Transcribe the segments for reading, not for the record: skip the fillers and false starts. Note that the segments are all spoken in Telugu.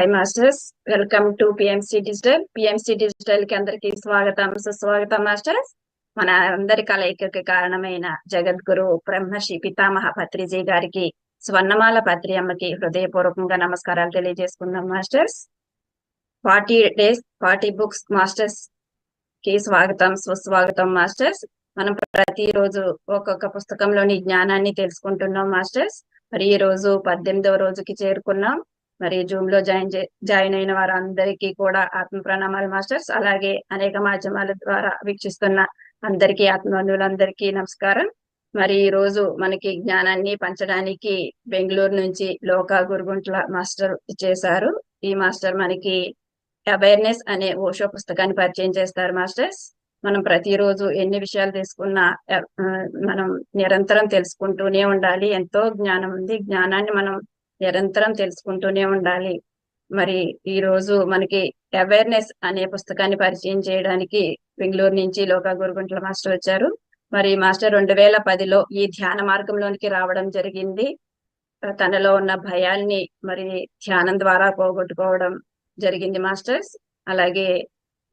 Hi masters, welcome to PMC digital. PMC digital కి అందరికి స్వాగతం, సుస్వాగతం మాస్టర్స్. మన అందరి కలయికకి కారణమైన జగద్గురు బ్రహ్మశ్రీ పితామహ పత్రిజీ గారికి, స్వర్ణమాల పత్రి అమ్మకి హృదయపూర్వకంగా నమస్కారాలు తెలియజేసుకుందాం మాస్టర్స్. 40 days 40 books మాస్టర్స్ కి స్వాగతం, సుస్వాగతం మాస్టర్స్. మనం ప్రతిరోజు ఒక్కొక్క పుస్తకంలోని జ్ఞానాన్ని తెలుసుకుంటున్నాం మాస్టర్స్. మరి ఈ రోజు 18వ రోజుకి చేరుకున్నాం. మరి జూమ్ లో జాయిన్ అయిన వారందరికీ కూడా ఆత్మ ప్రణామాలు మాస్టర్స్. అలాగే అనేక మాధ్యమాల ద్వారా వీక్షిస్తున్న అందరికీ ఆత్మబంధువులందరికీ నమస్కారం. మరి ఈ రోజు మనకి జ్ఞానాన్ని పంచడానికి బెంగళూరు నుంచి లోకా గురుగుంట్ల మాస్టర్ చేశారు. ఈ మాస్టర్ మనకి అవేర్నెస్ అనే ఓషో పుస్తకాన్ని పరిచయం చేస్తారు మాస్టర్స్. మనం ప్రతిరోజు ఎన్ని విషయాలు తీసుకున్నా మనం నిరంతరం తెలుసుకుంటూనే ఉండాలి. ఎంతో జ్ఞానం ఉంది, జ్ఞానాన్ని మనం నిరంతరం తెలుసుకుంటూనే ఉండాలి. మరి ఈ రోజు మనకి అవేర్నెస్ అనే పుస్తకాన్ని పరిచయం చేయడానికి బెంగళూరు నుంచి లోకా గురుగుంట్ల మాస్టర్ వచ్చారు. మరి మాస్టర్ 2010లో ఈ ధ్యాన మార్గంలోనికి రావడం జరిగింది. తనలో ఉన్న భయాల్ని మరి ధ్యానం ద్వారా పోగొట్టుకోవడం జరిగింది మాస్టర్స్. అలాగే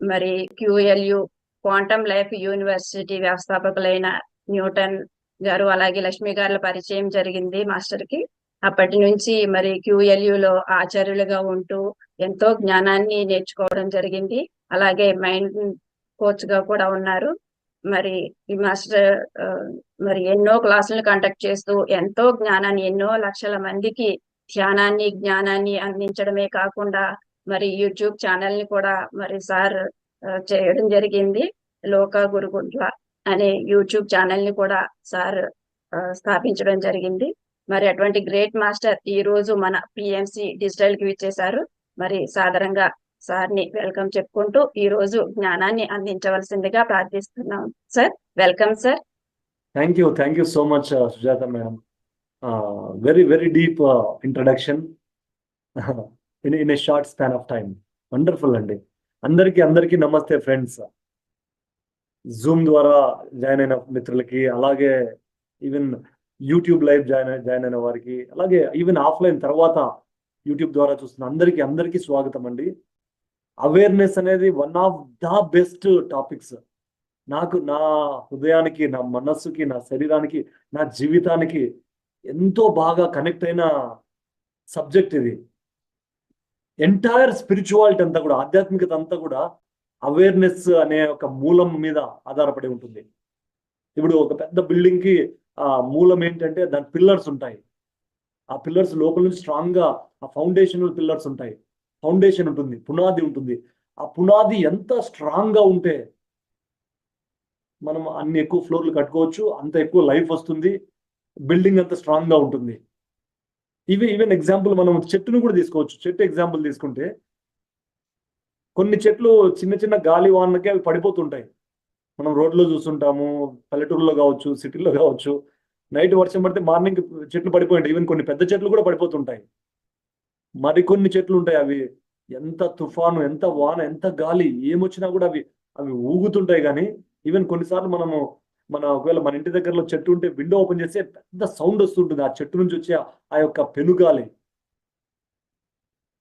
మరి QLU క్వాంటమ్ లైఫ్ యూనివర్సిటీ వ్యవస్థాపకులైన న్యూటన్ గారు అలాగే లక్ష్మి గారుల పరిచయం జరిగింది మాస్టర్ కి. అప్పటి నుంచి మరి QLU లో ఆచార్యులుగా ఉంటూ ఎంతో జ్ఞానాన్ని నేర్చుకోవడం జరిగింది. అలాగే మైండ్ కోచ్ గా కూడా ఉన్నారు. మరి ఈ మాస్టర్ మరి ఎన్నో క్లాసులను కండక్ట్ చేస్తూ ఎంతో జ్ఞానాన్ని, ఎన్నో లక్షల మందికి ధ్యానాన్ని, జ్ఞానాన్ని అందించడమే కాకుండా మరి యూట్యూబ్ ఛానల్ ని కూడా మరి సార్ చేయడం జరిగింది. లోకా గురుగుంట్ల అనే యూట్యూబ్ ఛానల్ ని కూడా సార్ స్థాపించడం జరిగింది. మరి అటువంటి గ్రేట్ మాస్టర్ ఈ రోజు మన పిఎంసి డిజిటల్ కి విచ్చేశారు. మరి సాదరంగా సార్ ని వెల్కమ్ చెప్పుకుంటూ ఈ రోజు జ్ఞానాన్ని అందించవలసిందిగా ప్రార్థిస్తున్నాం. Sir, welcome sir. Thank you so much Sujatha madam. Very deep introduction in a short span of time. Wonderful అండి. అందరికీ నమస్తే ఫ్రెండ్స్. జూమ్ ద్వారా జాయిన్ అయిన మిత్రులకి, అలాగే ఈవెన్ యూట్యూబ్ లైవ్ జాయిన్ అయిన వారికి, అలాగే ఈవెన్ ఆఫ్లైన్ తర్వాత యూట్యూబ్ ద్వారా చూస్తున్న అందరికీ స్వాగతం అండి. అవేర్నెస్ అనేది one of the best topics. నాకు, నా హృదయానికి, నా మనస్సుకి, నా శరీరానికి, నా జీవితానికి ఎంతో బాగా కనెక్ట్ అయిన సబ్జెక్ట్ ఇది. ఎంటైర్ స్పిరిచువాలిటీ అంతా కూడా, ఆధ్యాత్మికత అంతా కూడా అవేర్నెస్ అనే ఒక మూలం మీద ఆధారపడి ఉంటుంది. ఇప్పుడు ఒక పెద్ద బిల్డింగ్ కి మూలం ఏంటంటే దాని పిల్లర్స్ ఉంటాయి. ఆ పిల్లర్స్ లోపల నుంచి స్ట్రాంగ్ గా ఆ ఫౌండేషనల్ పిల్లర్స్ ఉంటాయి. ఫౌండేషన్ ఉంటుంది, పునాది ఉంటుంది. ఆ పునాది ఎంత స్ట్రాంగ్ గా ఉంటే మనం అన్ని ఎక్కువ ఫ్లోర్లు కట్టుకోవచ్చు, అంత ఎక్కువ లైఫ్ వస్తుంది, బిల్డింగ్ అంత స్ట్రాంగ్ గా ఉంటుంది. ఈవెన్ ఎగ్జాంపుల్ మనం చెట్టును కూడా తీసుకోవచ్చు. చెట్టు ఎగ్జాంపుల్ తీసుకుంటే కొన్ని చెట్లు చిన్న గాలి వానకి అవి పడిపోతుంటాయి. మనం రోడ్లో చూస్తుంటాము, పల్లెటూరులో కావచ్చు, సిటీలో కావచ్చు. నైట్ వర్షం పడితే మార్నింగ్ చెట్లు పడిపోయింటాయి. ఈవెన్ కొన్ని పెద్ద చెట్లు కూడా పడిపోతుంటాయి. మరికొన్ని చెట్లు ఉంటాయి, అవి ఎంత తుఫాను, ఎంత వాన, ఎంత గాలి ఏమొచ్చినా కూడా అవి ఊగుతుంటాయి. కానీ ఈవెన్ కొన్నిసార్లు ఒకవేళ మన ఇంటి దగ్గరలో చెట్టు ఉంటే విండో ఓపెన్ చేస్తే పెద్ద సౌండ్ వస్తుంటుంది ఆ చెట్టు నుంచి వచ్చే ఆ యొక్క పెనుగాలి.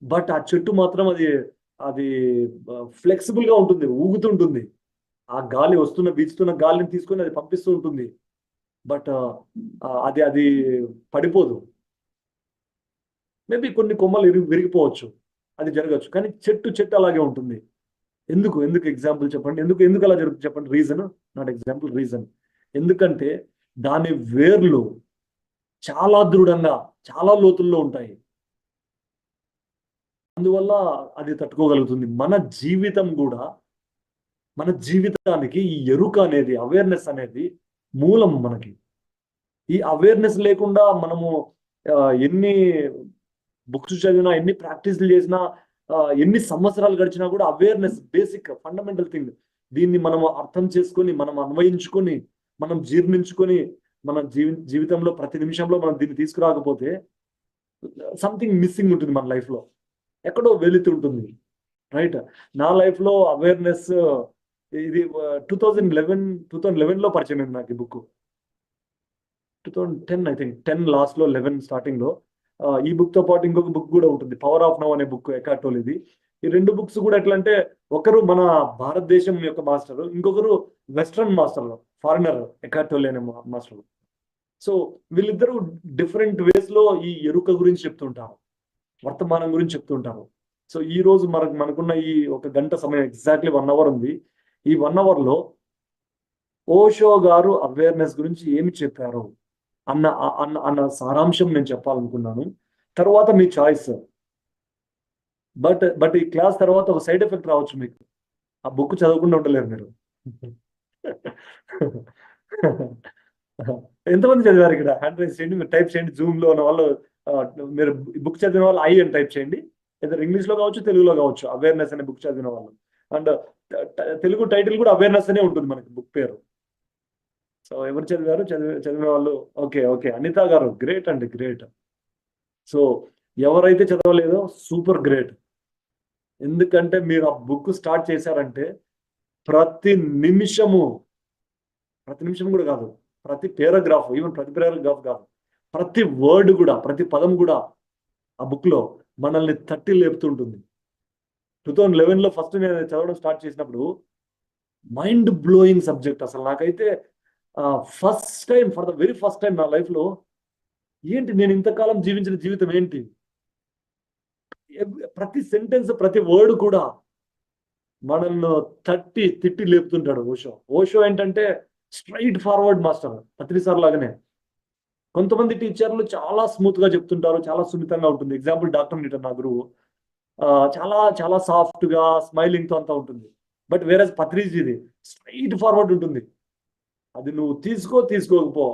బట్ ఆ చెట్టు మాత్రం అది ఫ్లెక్సిబుల్ గా ఉంటుంది, ఊగుతుంటుంది. ఆ గాలి వీస్తున్న గాలిని తీసుకొని అది పంపిస్తూ ఉంటుంది. బట్ అది పడిపోదు. మేబీ కొన్ని కొమ్మలు విరిగిపోవచ్చు, అది జరగచ్చు. కానీ చెట్టు అలాగే ఉంటుంది. ఎందుకు ఎగ్జాంపుల్ చెప్పండి. ఎందుకు అలా జరుగుతుంది చెప్పండి. Reason, not example, reason. ఎందుకంటే దాని వేర్లు చాలా దృఢంగా, చాలా లోతుల్లో ఉంటాయి. అందువల్ల అది తట్టుకోగలుగుతుంది. మన జీవితానికి ఈ ఎరుక అనేది, అవేర్నెస్ అనేది మూలం. మనకి ఈ అవేర్నెస్ లేకుండా మనము ఎన్ని బుక్స్ చదివినా, ఎన్ని ప్రాక్టీస్లు చేసినా, ఎన్ని సంవత్సరాలు గడిచినా కూడా అవేర్నెస్ బేసిక్ ఫండమెంటల్ థింగ్. దీన్ని మనం అర్థం చేసుకొని, మనం అన్వయించుకొని, మనం జీర్ణించుకొని, మన జీవితంలో ప్రతి నిమిషంలో మనం దీన్ని తీసుకురాకపోతే సంథింగ్ మిస్సింగ్ ఉంటుంది. మన లైఫ్లో ఎక్కడో వెలితి ఉంటుంది. రైట్. నా లైఫ్లో అవేర్నెస్ ఇది 2011లో పరిచయం అయింది నాకు ఈ బుక్. 2010 ఐ థింక్, 10 లాస్ట్లో 11 స్టార్టింగ్లో ఈ బుక్ తో పాటు ఇంకొక బుక్ కూడా ఉంటుంది, పవర్ ఆఫ్ నౌ అనే బుక్, ఎకార్ట్ టోలేది. ఈ రెండు బుక్స్ కూడా ఎట్లా అంటే, ఒకరు మన భారతదేశం యొక్క మాస్టర్, ఇంకొకరు వెస్ట్రన్ మాస్టర్, ఫారినర్, ఎకార్ట్ టోలే అనే మాస్టర్. సో వీళ్ళిద్దరూ డిఫరెంట్ వేస్ లో ఈ ఎరుక గురించి చెప్తుంటారు, వర్తమానం గురించి చెప్తుంటారు. సో ఈ రోజు మనకున్న ఈ 1 గంట సమయం, ఎగ్జాక్ట్లీ 1 అవర్ ఉంది. ఈ 1 అవర్ లో ఓషో గారు అవేర్నెస్ గురించి ఏమి చెప్పారు అన్న అన్న అన్న సారాంశం నేను చెప్పాలనుకున్నాను. తర్వాత మీ చాయిస్. బట్ ఈ క్లాస్ తర్వాత ఒక సైడ్ ఎఫెక్ట్ రావచ్చు మీకు, ఆ బుక్ చదవకుండా ఉండలేరు మీరు. ఎంతమంది చదివారు ఇక్కడ? హ్యాండ్ రైజ్ చేయండి, మీరు టైప్ చేయండి. జూమ్ లో ఉన్న వాళ్ళు, మీరు బుక్ చదివిన వాళ్ళు ఐ అని టైప్ చేయండి. ఏదో ఇంగ్లీష్ లో కావచ్చు, తెలుగులో కావచ్చు. అవేర్నెస్ అనే బుక్ చదివిన వాళ్ళు. అండ్ తెలుగు టైటిల్ కూడా అవేర్నెస్ అనే ఉంటుంది మనకి బుక్ పేరు. సో ఎవరు చదివారు? చదివిన వాళ్ళు ఓకే. అనిత గారు గ్రేట్ అండి, గ్రేట్. సో ఎవరైతే చదవలేదో సూపర్ గ్రేట్. ఎందుకంటే మీరు ఆ బుక్ స్టార్ట్ చేశారంటే ప్రతి నిమిషం కూడా కాదు, ప్రతి పేరాగ్రాఫ్, ఈవెన్ ప్రతి పేరాగ్రాఫ్ కాదు, ప్రతి వర్డ్ కూడా, ప్రతి పదం కూడా ఆ బుక్ లో మనల్ని తట్టి లేపుతుంటుంది. 2011లో ఫస్ట్ నేను చదవడం స్టార్ట్ చేసినప్పుడు మైండ్ బ్లోయింగ్ సబ్జెక్ట్. అసలు నాకైతే first time, for the very first time నా లైఫ్ లో, ఏంటి నేను ఇంతకాలం జీవించిన జీవితం ఏంటి, ప్రతి సెంటెన్స్, ప్రతి వర్డ్ కూడా మనల్ని తిట్టి లేపుతుంటాడు ఓషో ఏంటంటే స్ట్రైట్ ఫార్వర్డ్ మాస్టర్, పత్రి సార్ లాగానే. కొంతమంది టీచర్లు చాలా స్మూత్ గా చెప్తుంటారు, చాలా సున్నితంగా ఉంటుంది. ఎగ్జాంపుల్ డాక్టర్ నీటర్ నా గురువు, చాలా చాలా సాఫ్ట్ గా స్మైలింగ్ తో అంతా ఉంటుంది. బట్ వేరే పత్రిజీది స్ట్రైట్ ఫార్వర్డ్ ఉంటుంది. అది నువ్వు తీసుకోకపో,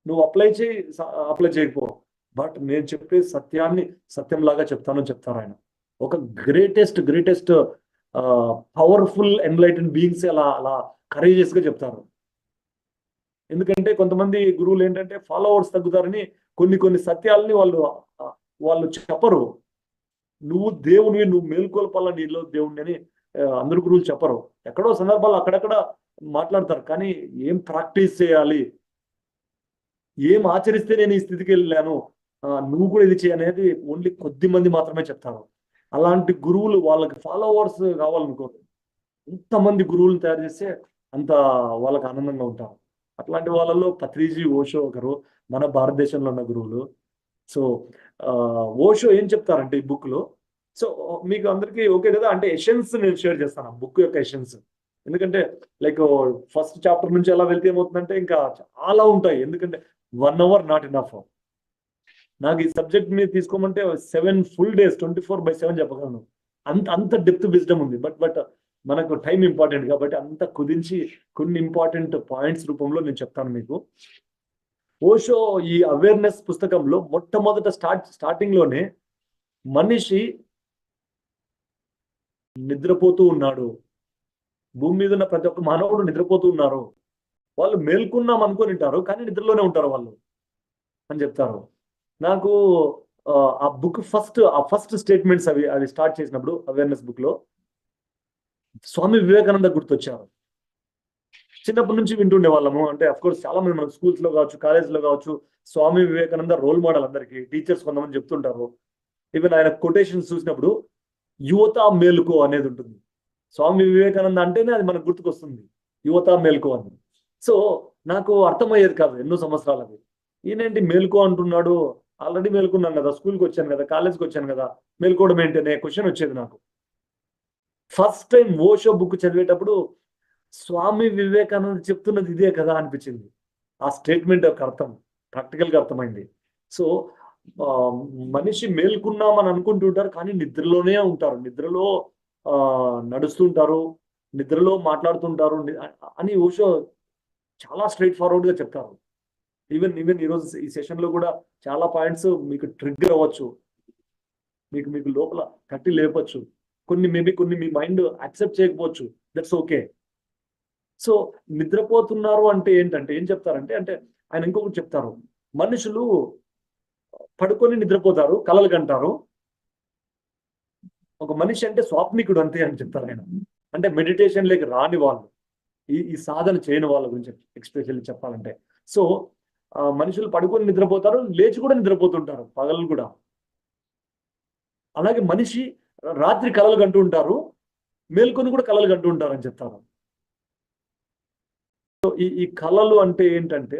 నువ్వు అప్లై చేయకపో, బట్ నేను చెప్పే సత్యాన్ని సత్యంలాగా చెప్తారు ఆయన. ఒక గ్రేటెస్ట్ పవర్ఫుల్ ఎన్లైటెడ్ బీయింగ్స్ అలా కరేజియస్ గా చెప్తారు. ఎందుకంటే కొంతమంది గురువులు ఏంటంటే ఫాలోవర్స్ తగ్గుతారని కొన్ని సత్యాలని వాళ్ళు చెప్పరు. నువ్వు దేవునివి, నువ్వు మేల్కొల్పాల నీలో దేవుణ్ణి అని అందరు గురువులు చెప్పరు. ఎక్కడో సందర్భాలు అక్కడక్కడ మాట్లాడతారు, కానీ ఏం ప్రాక్టీస్ చేయాలి, ఏం ఆచరిస్తే నేను ఈ స్థితికి వెళ్ళాను, నువ్వు కూడా ఇది చేయనేది ఓన్లీ కొద్ది మంది మాత్రమే చెప్తారు. అలాంటి గురువులు, వాళ్ళకి ఫాలోవర్స్ కావాలనుకోరు. ఎంతమంది గురువులను తయారు చేస్తే అంత వాళ్ళకి ఆనందంగా ఉంటారు. అట్లాంటి వాళ్ళలో పత్రిజీ, ఓషో ఒకరు, మన భారతదేశంలో ఉన్న గురువులు. సో ఓషో ఏం చెప్తారంటే ఈ బుక్ లో, సో మీకు అందరికీ ఓకే కదా అంటే ఎసెన్స్ నేను షేర్ చేస్తాను, బుక్ యొక్క ఎసెన్స్. ఎందుకంటే లైక్ ఫస్ట్ చాప్టర్ నుంచి ఎలా వెళ్తే ఏమవుతుందంటే ఇంకా చాలా ఉంటాయి. ఎందుకంటే 1 అవర్ నాట్ ఇనఫ్. నాకు ఈ సబ్జెక్ట్ మీద తీసుకోమంటే 7 full days 24/7 చెప్పగలను. అంత డెప్త్ విజ్డమ్ ఉంది. బట్ మనకు టైం ఇంపార్టెంట్ కాబట్టి అంత కుదించి కొన్ని ఇంపార్టెంట్ పాయింట్స్ రూపంలో నేను చెప్తాను మీకు. ఓషో ఈ అవేర్నెస్ పుస్తకంలో మొట్టమొదట స్టార్టింగ్ లోనే మనిషి నిద్రపోతూ ఉన్నాడు, భూమి మీద ఉన్న ప్రతి ఒక్క మానవుడు నిద్రపోతూ ఉన్నారు, వాళ్ళు మేల్కున్నాం అనుకొని ఉంటారు కానీ నిద్రలోనే ఉంటారు వాళ్ళు అని చెప్తారు. నాకు ఆ బుక్ ఫస్ట్ స్టేట్మెంట్స్ అవి స్టార్ట్ చేసినప్పుడు అవేర్నెస్ బుక్ లో స్వామి వివేకానంద గుర్తొచ్చారు. చిన్నప్పటి నుంచి వింటుండే వాళ్ళము. అంటే అఫ్ కోర్స్ చాలా మంది మన స్కూల్స్ లో కావచ్చు, కాలేజ్ లో కావచ్చు, స్వామి వివేకానంద రోల్ మోడల్ అందరికి. టీచర్స్ కొంతమంది చెప్తుంటారు. ఈవెన్ ఆయన కొటేషన్స్ చూసినప్పుడు యువత మేలుకో అనేది ఉంటుంది. స్వామి వివేకానంద అంటేనే అది మనకు గుర్తుకొస్తుంది, యువత మేల్కో అని. సో నాకు అర్థమయ్యేది కాదు ఎన్నో సంవత్సరాలకి, ఈయనేంటి మేల్కో అంటున్నాడు, ఆల్రెడీ మేల్కున్నాను కదా, స్కూల్కి వచ్చాను కదా, కాలేజ్కి వచ్చాను కదా, మేల్కోవడం ఏంటి అనే క్వశ్చన్ వచ్చేది నాకు. ఫస్ట్ టైం ఓషో బుక్ చదివేటప్పుడు స్వామి వివేకానంద చెప్తున్నది ఇదే కదా అనిపించింది. ఆ స్టేట్మెంట్ యొక్క అర్థం ప్రాక్టికల్ గా అర్థమైంది. సో మనిషి మేల్కున్నామని అనుకుంటుంటారు కానీ నిద్రలోనే ఉంటారు, నిద్రలో నడుస్తుంటారు, నిద్రలో మాట్లాడుతుంటారు అని ఓషో చాలా స్ట్రైట్ ఫార్వర్డ్ గా చెప్తారు. ఈవెన్ ఈరోజు ఈ సెషన్ లో కూడా చాలా పాయింట్స్ మీకు ట్రిగ్గర్ అవ్వచ్చు, మీకు లోపల కట్టి లేపచ్చు. కొన్ని మీ మైండ్ యాక్సెప్ట్ చేయకపోవచ్చు, దట్స్ ఓకే. సో నిద్రపోతున్నారు అంటే ఏంటంటే ఏం చెప్తారంటే, అంటే ఆయన ఇంకొకటి చెప్తారు, మనుషులు పడుకొని నిద్రపోతారు, కలలు కంటారు. ఒక మనిషి అంటే స్వాప్నికుడు అంతే అని చెప్తారు ఆయన. అంటే మెడిటేషన్ లేక రాని వాళ్ళు, ఈ సాధన చేయని వాళ్ళ గురించి ఎక్స్పెషల్లీ చెప్పాలంటే. సో మనుషులు పడుకొని నిద్రపోతారు, లేచి కూడా నిద్రపోతుంటారు పగలు కూడా. అలాగే మనిషి రాత్రి కలలు కంటూ ఉంటారు, మేల్కొని కూడా కలలు కంటూ ఉంటారు అని చెప్తారు. సో ఈ కళలు అంటే ఏంటంటే,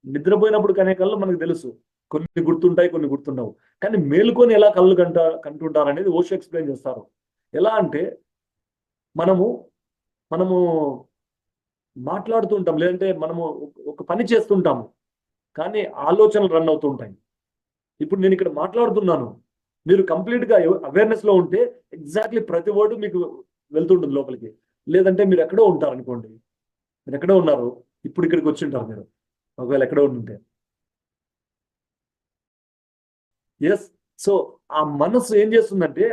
నిద్రపోయినప్పుడు కనే కళ్ళు మనకు తెలుసు, కొన్ని గుర్తుంటాయి, కొన్ని గుర్తుండవు. కానీ మేలుకొని ఎలా కళ్ళు కంటుంటారు అనేది ఓషో ఎక్స్ప్లెయిన్ చేస్తారు. ఎలా అంటే మనము మనము మాట్లాడుతూ ఉంటాం, లేదంటే మనము ఒక పని చేస్తుంటాము, కానీ ఆలోచనలు రన్ అవుతూ ఉంటాయి. ఇప్పుడు నేను ఇక్కడ మాట్లాడుతున్నాను, మీరు కంప్లీట్ గా అవేర్నెస్ లో ఉంటే ఎగ్జాక్ట్లీ ప్రతి వర్డ్ మీకు వెళ్తుంటుంది లోపలికి. లేదంటే మీరు ఎక్కడో ఉంటారు అనుకోండి, మీరు ఎక్కడో ఉన్నారు, ఇప్పుడు ఇక్కడికి వచ్చి ఉంటారు మీరు, ఒకవేళ ఎక్కడో ఉంటే. ఎస్. సో ఆ మనసు ఏం చేస్తుందంటే,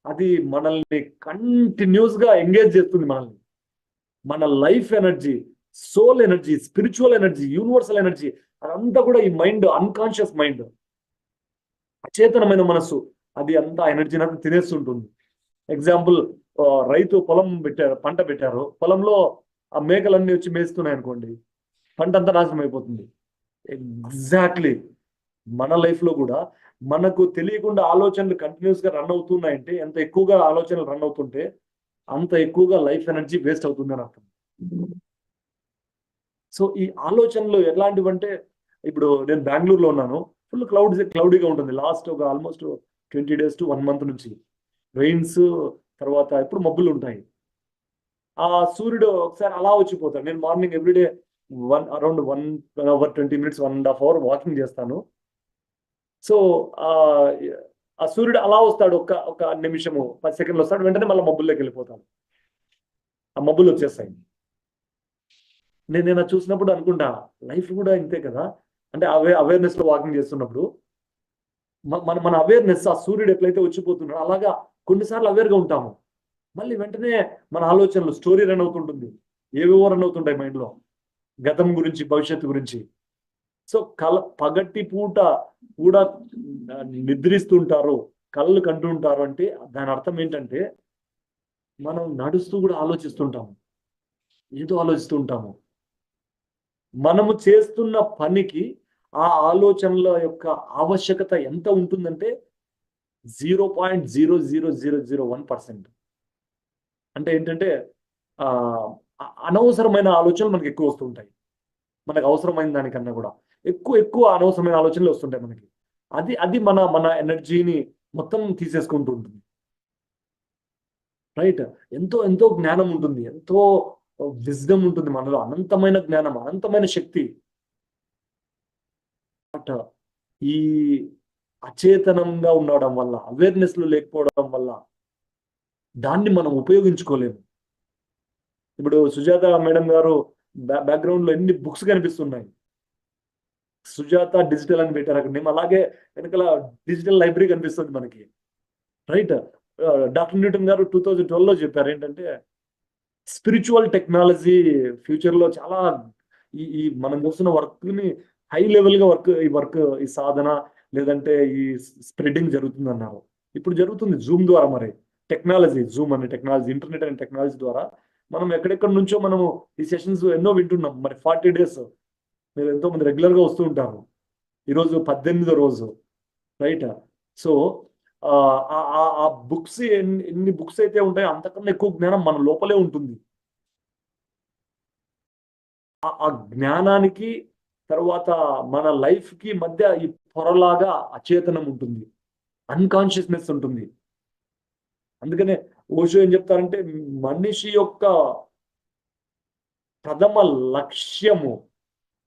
అది మనల్ని కంటిన్యూస్ గా ఎంగేజ్ చేస్తుంది. మనల్ని, మన life energy, soul energy, spiritual energy, universal energy, అదంతా కూడా ఈ మైండ్, అన్కాన్షియస్ మైండ్, అచేతనమైన మనసు, అది అంతా ఎనర్జీని అంతా తినేస్తుంటుంది. ఎగ్జాంపుల్, రైతు పొలం పెట్టారు, పంట పెట్టారు, పొలంలో ఆ మేకలన్నీ వచ్చి మేస్తున్నాయి అనుకోండి, పంట అంతా నాశనం అయిపోతుంది. ఎగ్జాక్ట్లీ మన లైఫ్ లో కూడా మనకు తెలియకుండా ఆలోచనలు కంటిన్యూస్ గా రన్ అవుతున్నాయంటే, ఎంత ఎక్కువగా ఆలోచనలు రన్ అవుతుంటే అంత ఎక్కువగా లైఫ్ ఎనర్జీ వేస్ట్ అవుతుంది అని అర్థం. సో ఈ ఆలోచనలు ఎలాంటివంటే, ఇప్పుడు నేను బెంగళూరులో ఉన్నాను, ఫుల్ క్లౌడీగా ఉంటుంది లాస్ట్ ఒక ఆల్మోస్ట్ 20 days to 1 month నుంచి. రెయిన్స్, తర్వాత ఎప్పుడు మబ్బులు ఉంటాయి. ఆ సూర్యుడు ఒకసారి అలా వచ్చిపోతాడు. నేను morning everyday around 1 hour 20 minutes 1.5 hour walking చేస్తాను. సో ఆ సూర్యుడు అలా వస్తాడు, ఒక నిమిషము 10 seconds వస్తాడు, వెంటనే మళ్ళీ మబ్బుల్లోకి వెళ్ళిపోతాడు. ఆ మబ్బులు వచ్చేస్తాయి. నేను చూసినప్పుడు అనుకుంటా, లైఫ్ కూడా ఇంతే కదా. అంటే అవేర్నెస్ లో వాకింగ్ చేస్తున్నప్పుడు మన అవేర్నెస్, ఆ సూర్యుడు ఎట్లయితే వచ్చిపోతున్నాడో అలాగా కొన్నిసార్లు అవేర్గా ఉంటాము, మళ్ళీ వెంటనే మన ఆలోచనలు, స్టోరీ రన్ అవుతుంటుంది, ఏవేవో రన్ అవుతుంటాయి మైండ్లో, గతం గురించి, భవిష్యత్తు గురించి. సో పగటి పూట కూడా నిద్రిస్తుంటారు, కళ్ళు కంటూ ఉంటారు అంటే దాని అర్థం ఏంటంటే, మనం నడుస్తూ కూడా ఆలోచిస్తుంటాము, ఏదో ఆలోచిస్తూ ఉంటాము. మనము చేస్తున్న పనికి ఆ ఆలోచనల యొక్క ఆవశ్యకత ఎంత ఉంటుందంటే 0.00001%. అంటే ఏంటంటే అనవసరమైన ఆలోచనలు మనకి ఎక్కువ వస్తుంటాయి. మనకు అవసరమైన దానికన్నా కూడా ఎక్కువ అనవసరమైన ఆలోచనలు వస్తుంటాయి మనకి. అది మన ఎనర్జీని మొత్తం తీసేసుకుంటూ ఉంటుంది. రైట్. ఎంతో జ్ఞానం ఉంటుంది, ఎంతో విజ్డమ్ ఉంటుంది మనలో, అనంతమైన జ్ఞానం, అనంతమైన శక్తి. ఈ అచేతనంగా ఉండడం వల్ల, అవేర్నెస్ లో లేకపోవడం వల్ల దాన్ని మనం ఉపయోగించుకోలేము. ఇప్పుడు సుజాత మేడం గారు బ్యాక్గ్రౌండ్ లో ఎన్ని బుక్స్ కనిపిస్తున్నాయి, సుజాత డిజిటల్ అని పెట్టారు అక్కడ నేమ్. అలాగే వెనకాల డిజిటల్ లైబ్రరీ కనిపిస్తుంది మనకి. రైట్. డాక్టర్ న్యూటన్ గారు 2012లో చెప్పారు ఏంటంటే, స్పిరిచువల్ టెక్నాలజీ ఫ్యూచర్ లో చాలా ఈ మనం చూస్తున్న వర్క్ ని హై లెవెల్ గా ఈ సాధన, లేదంటే ఈ స్ప్రెడ్డింగ్ జరుగుతుంది అన్నారు. ఇప్పుడు జరుగుతుంది జూమ్ ద్వారా. మరి టెక్నాలజీ, జూమ్ అనే టెక్నాలజీ, ఇంటర్నెట్ అనే టెక్నాలజీ ద్వారా మనం ఎక్కడెక్కడి నుంచో మనము ఈ సెషన్స్ ఎన్నో వింటున్నాం. మరి 40 days మీరు ఎంతో మంది రెగ్యులర్ గా వస్తూ ఉంటారు. ఈరోజు 18వ రోజు. రైట్. సో ఆ బుక్స్ ఎన్ని బుక్స్ అయితే ఉంటాయో అంతకన్నా ఎక్కువ జ్ఞానం మన లోపలే ఉంటుంది. ఆ జ్ఞానానికి తర్వాత మన లైఫ్ కి మధ్య ఈ పొరలాగా అచేతనం ఉంటుంది, అన్కాన్షియస్నెస్ ఉంటుంది. అందుకనే ఓషో ఏం చెప్తారంటే, మనిషి యొక్క ప్రథమ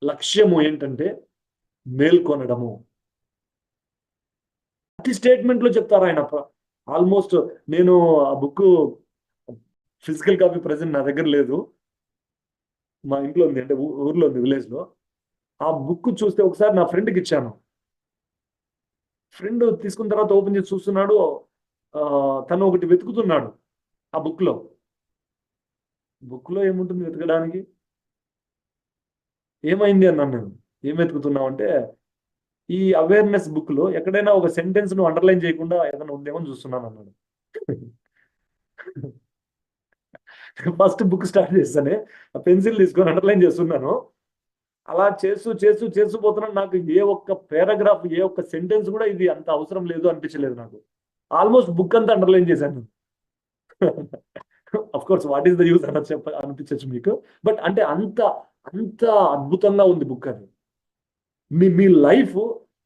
లక్ష్యము ఏంటంటే మేల్కొనడము. ప్రతి స్టేట్మెంట్ లో చెప్తారు ఆయన. ఆల్మోస్ట్ నేను ఆ బుక్ ఫిజికల్ కాపీ ప్రెసెంట్ నా దగ్గర లేదు, మా ఇంట్లో ఉంది, అంటే ఊర్లో ఉంది, విలేజ్ లో. ఆ బుక్ చూస్తే ఒకసారి నా ఫ్రెండ్కి ఇచ్చాను. ఫ్రెండ్ తీసుకున్న తర్వాత ఓపెన్ చేసి చూస్తున్నాడు, తను ఒకటి వెతుకుతున్నాడు ఆ బుక్ లో ఏముంటుంది వెతకడానికి? ఏమైంది అన్నాను నేను. ఏం వెతుకుతున్నావు అంటే, ఈ అవేర్నెస్ బుక్ లో ఎక్కడైనా ఒక సెంటెన్స్ ను అండర్లైన్ చేయకుండా ఏదైనా ఉందేమో చూస్తున్నాను అన్నాడు. ఫస్ట్ బుక్ స్టార్ట్ చేస్తానే పెన్సిల్ తీసుకొని అండర్లైన్ చేస్తున్నాను. అలా చేస్తూ చేస్తూ చేస్తూ పోతున్నాను. నాకు ఏ ఒక్క పారాగ్రాఫ్, ఏ ఒక్క సెంటెన్స్ కూడా ఇది అంత అవసరం లేదు అనిపించలేదు నాకు. ఆల్మోస్ట్ బుక్ అంతా అండర్లైన్ చేశాను. Of course what is the use అని అనిపించచ్చు మీకు. బట్ అంటే అంత అంత అద్భుతంగా ఉంది బుక్ అది. మీ లైఫ్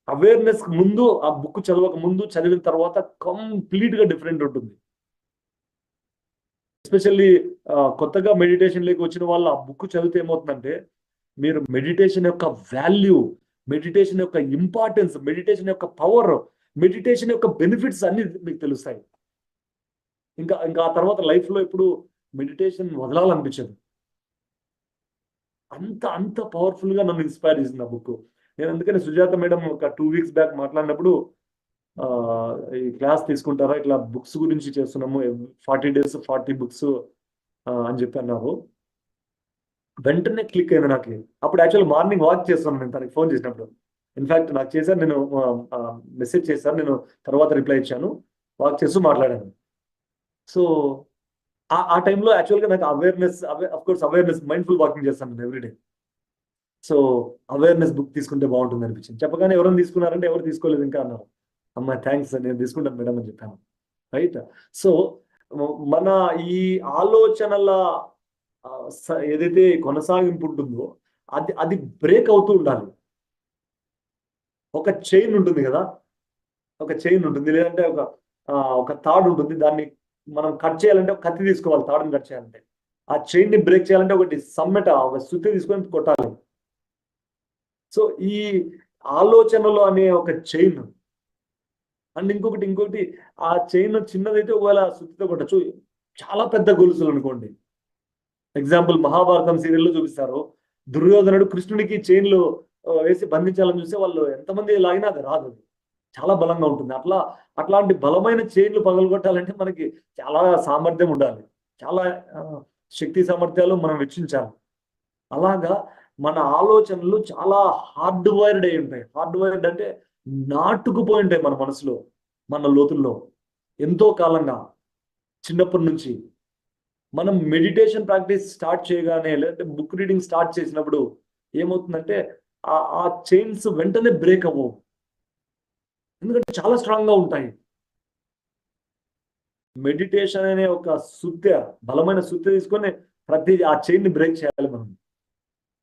అవేర్నెస్ ముందు, ఆ బుక్ చదవక ముందు, చదివిన తర్వాత కంప్లీట్ గా డిఫరెంట్ ఉంటుంది. ఎస్పెషల్లీ కొత్తగా మెడిటేషన్లోకి వచ్చిన వాళ్ళు ఆ బుక్ చదివితే ఏమవుతుందంటే, మీరు మెడిటేషన్ యొక్క వాల్యూ, మెడిటేషన్ యొక్క ఇంపార్టెన్స్, మెడిటేషన్ యొక్క పవర్, మెడిటేషన్ యొక్క బెనిఫిట్స్ అన్ని మీకు తెలుస్తాయి. ఇంకా ఇంకా ఆ తర్వాత లైఫ్లో ఎప్పుడు మెడిటేషన్ వదలాలనిపించదు. అంత అంత పవర్ఫుల్ గా నన్ను ఇన్స్పైర్ చేసింది ఆ బుక్. నేను అందుకని సుజాత మేడం ఒక 2 weeks బ్యాక్ మాట్లాడినప్పుడు, ఈ క్లాస్ తీసుకుంటారా, ఇట్లా బుక్స్ గురించి చేస్తున్నాము, 40 days 40 books అని చెప్పి అన్నారు. వెంటనే క్లిక్ అయింది నాకు. అప్పుడు యాక్చువల్ మార్నింగ్ వాక్ చేస్తున్నాను నేను తనకి ఫోన్ చేసినప్పుడు. ఇన్ఫాక్ట్ నాకు చేశాను, నేను మెసేజ్ చేశాను, నేను తర్వాత రిప్లై ఇచ్చాను, వాక్ చేస్తూ మాట్లాడాను. సో ఆ టైంలో యాక్చువల్గా నాకు అవేర్నెస్ మైండ్ఫుల్ వాకింగ్ చేస్తాను నేను ఎవ్రీడే. సో అవేర్నెస్ బుక్ తీసుకుంటే బాగుంటుంది అనిపించింది. చెప్పగానే ఎవరైనా తీసుకున్నారంటే ఎవరు తీసుకోలేదు ఇంకా అన్నారు. అమ్మా థ్యాంక్స్, నేను తీసుకుంటాను మేడం అని చెప్పాను. రైట్. సో మన ఈ ఆలోచనల ఏదైతే కొనసాగింపు ఉంటుందో అది అది బ్రేక్ అవుతూ ఉండాలి. ఒక చైన్ ఉంటుంది కదా, ఒక చైన్ ఉంటుంది, లేదంటే ఒక తాడు ఉంటుంది, దాన్ని మనం కట్ చేయాలంటే ఒక కత్తి తీసుకోవాలి. తాడుని కట్ చేయాలంటే, ఆ చైన్ ని బ్రేక్ చేయాలంటే ఒకటి సమ్మెట, ఒక సుత్తి తీసుకొని కొట్టాలి. సో ఈ ఆలోచనలు అనే ఒక చైన్ అండ్ ఇంకొకటి ఆ చైన్ చిన్నదైతే ఒకవేళ సుత్తితో కొట్టచ్చు. చాలా పెద్ద గొలుసులు అనుకోండి, ఎగ్జాంపుల్ మహాభారతం సీరియల్లో చూపిస్తారు, దుర్యోధనుడు కృష్ణుడికి చైన్లు వేసి బంధించాలని చూస్తే వాళ్ళు ఎంతమంది లాగినా అది రాదు, చాలా బలంగా ఉంటుంది. అట్లాంటి బలమైన చైన్లు పగలగొట్టాలంటే మనకి చాలా సామర్థ్యం ఉండాలి, చాలా శక్తి సామర్థ్యాలు మనం వెచ్చించాలి. అలాగా మన ఆలోచనలు చాలా హార్డ్ వైర్డ్ అయి ఉంటాయి. హార్డ్ వైర్డ్ అంటే నాటుకుపోయి ఉంటాయి మన మనసులో, మన లోతుల్లో ఎంతో కాలంగా. చిన్నప్పటి నుంచి మనం మెడిటేషన్ ప్రాక్టీస్ స్టార్ట్ చేయగానే, లేదంటే బుక్ రీడింగ్ స్టార్ట్ చేసినప్పుడు ఏమవుతుందంటే ఆ చైన్స్ వెంటనే బ్రేక్ అవ్వవు, ఎందుకంటే చాలా స్ట్రాంగ్ గా ఉంటాయి. మెడిటేషన్ అనే ఒక సుత్తె, బలమైన సుత్తె తీసుకొని ప్రతి ఆ చైన్ ని బ్రేక్ చేయాలి మనం.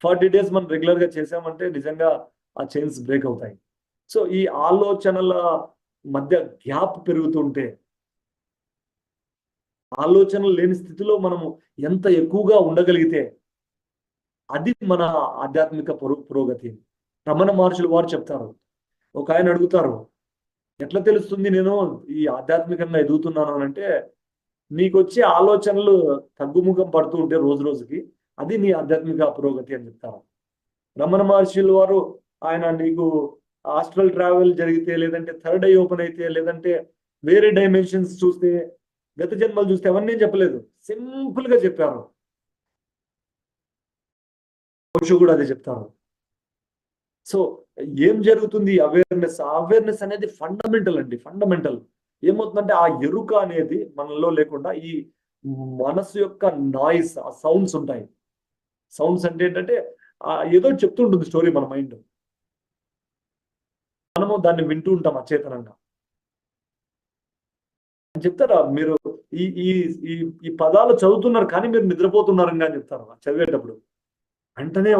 40 days మనం రెగ్యులర్ గా చేసామంటే నిజంగా ఆ చైన్స్ బ్రేక్ అవుతాయి. సో ఈ ఆలోచనల మధ్య గ్యాప్ పెరుగుతుంటే, ఆలోచనలు లేని స్థితిలో మనము ఎంత ఎక్కువగా ఉండగలిగితే అది మన ఆధ్యాత్మిక పురోగతి. రమణ మహర్షులు వారు చెప్తారు, ఒక ఆయన అడుగుతారు, ఎట్లా తెలుస్తుంది నేను ఈ ఆధ్యాత్మికంగా ఎదుగుతున్నాను అని అంటే, నీకు వచ్చే ఆలోచనలు తగ్గుముఖం పడుతూ ఉంటే రోజు రోజుకి, అది నీ ఆధ్యాత్మిక పురోగతి అని చెప్తారు. రమణ మహర్షులు వారు ఆయన నీకు ఆస్ట్రల్ ట్రావెల్ జరిగితే, లేదంటే థర్డ్ ఐ ఓపెన్ అయితే, లేదంటే వేరే డైమెన్షన్స్ చూస్తే, గత జన్మలు చూస్తే, అవన్నీ చెప్పలేదు, సింపుల్ గా చెప్పారు. కూడా అదే చెప్తారు. సో ఏం జరుగుతుంది? అవేర్నెస్ అనేది ఫండమెంటల్ అండి, ఫండమెంటల్. ఏమవుతుందంటే ఆ ఎరుక అనేది మనలో లేకుండా ఈ మనసు యొక్క నాయిస్, ఆ సౌండ్స్ ఉంటాయి. సౌండ్స్ అంటే ఏంటంటే ఏదో చెప్తుంటుంది స్టోరీ మన మైండ్, మనము దాన్ని వింటూ ఉంటాం అచేతనంగా. చెప్తారా మీరు ఈ ఈ ఈ పదాలు చదువుతున్నారు కానీ మీరు నిద్రపోతున్నారని అని చెప్తారు చదివేటప్పుడు. వెంటనే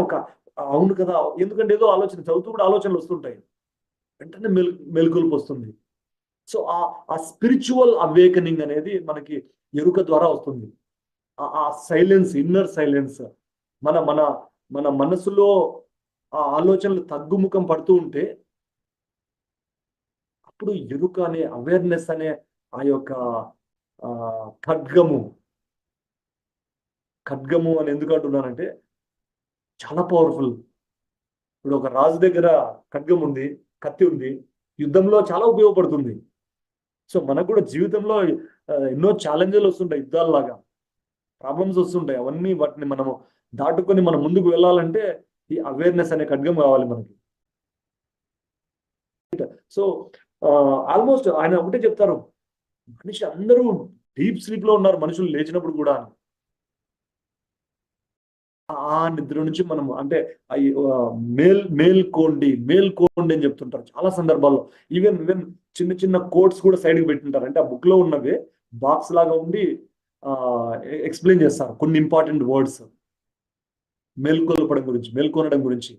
అవును కదా, ఎందుకంటే ఏదో ఆలోచన చదువుతూ కూడా ఆలోచనలు వస్తుంటాయి, వెంటనే మెలుకువలు వస్తుంది. సో ఆ స్పిరిచువల్ అవేకనింగ్ అనేది మనకి ఎరుక ద్వారా వస్తుంది. ఆ సైలెన్స్, ఇన్నర్ సైలెన్స్, మన మన మన మనసులో ఆ ఆలోచనలు తగ్గుముఖం పడుతూ ఉంటే, అప్పుడు ఎరుక అనే అవేర్నెస్ అనే ఆ యొక్క ఖడ్గము అని ఎందుకు అంటున్నానంటే చాలా పవర్ఫుల్. ఇప్పుడు ఒక రాజు దగ్గర ఖడ్గం ఉంది, కత్తి ఉంది, యుద్ధంలో చాలా ఉపయోగపడుతుంది. సో మనకు కూడా జీవితంలో ఎన్నో ఛాలెంజ్లు వస్తుంటాయి, యుద్ధాలలాగా ప్రాబ్లమ్స్ వస్తుంటాయి. వాటిని మనము దాటుకొని మనం ముందుకు వెళ్ళాలంటే ఈ అవేర్నెస్ అనే ఖడ్గం కావాలి మనకి. సో ఆల్మోస్ట్ ఆయన ఒకటే చెప్తారు, మనిషి అందరూ డీప్ స్లీప్ లో ఉన్నారు, మనుషులు లేచినప్పుడు కూడా. ఆ నిద్ర నుంచి మనం అంటే మేల్కోండి అని చెప్తుంటారు చాలా సందర్భాల్లో. ఈవెన్ ఈవెన్ చిన్న చిన్న కోట్స్ కూడా సైడ్కి పెట్టింటారు. అంటే ఆ బుక్ లో ఉన్నవి బాక్స్ లాగా ఉండి ఎక్స్ప్లెయిన్ చేస్తారు కొన్ని ఇంపార్టెంట్ వర్డ్స్ మేల్కొనడం గురించి.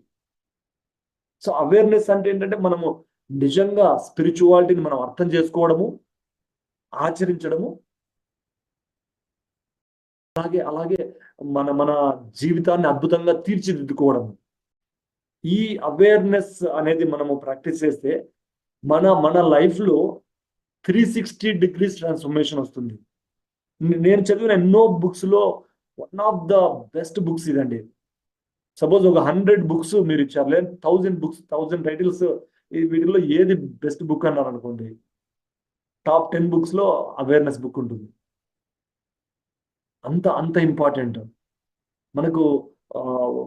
సో అవేర్నెస్ అంటే ఏంటంటే మనము నిజంగా స్పిరిచువాలిటీని మనం అర్థం చేసుకోవడము, ఆచరించడము, అలాగే అలాగే మన మన జీవితాన్ని అద్భుతంగా తీర్చిదిద్దుకోవడం. ఈ అవేర్నెస్ అనేది మనము ప్రాక్టీస్ చేస్తే మన మన లైఫ్ లో 360 డిగ్రీస్ ట్రాన్స్ఫర్మేషన్ వస్తుంది. నేను చదివిన ఎన్నో బుక్స్ లో one of the best books ఇదండి. సపోజ్ ఒక 100 బుక్స్ మీరు ఇచ్చారు, లేదా 1000 బుక్స్, 1000 టైటిల్స్, వీటిలో ఏది బెస్ట్ బుక్ అన్నారు అనుకోండి, టాప్ 10 బుక్స్ లో అవేర్నెస్ బుక్ ఉంటుంది. అంత అంత ఇంపార్టెంట్ మనకు.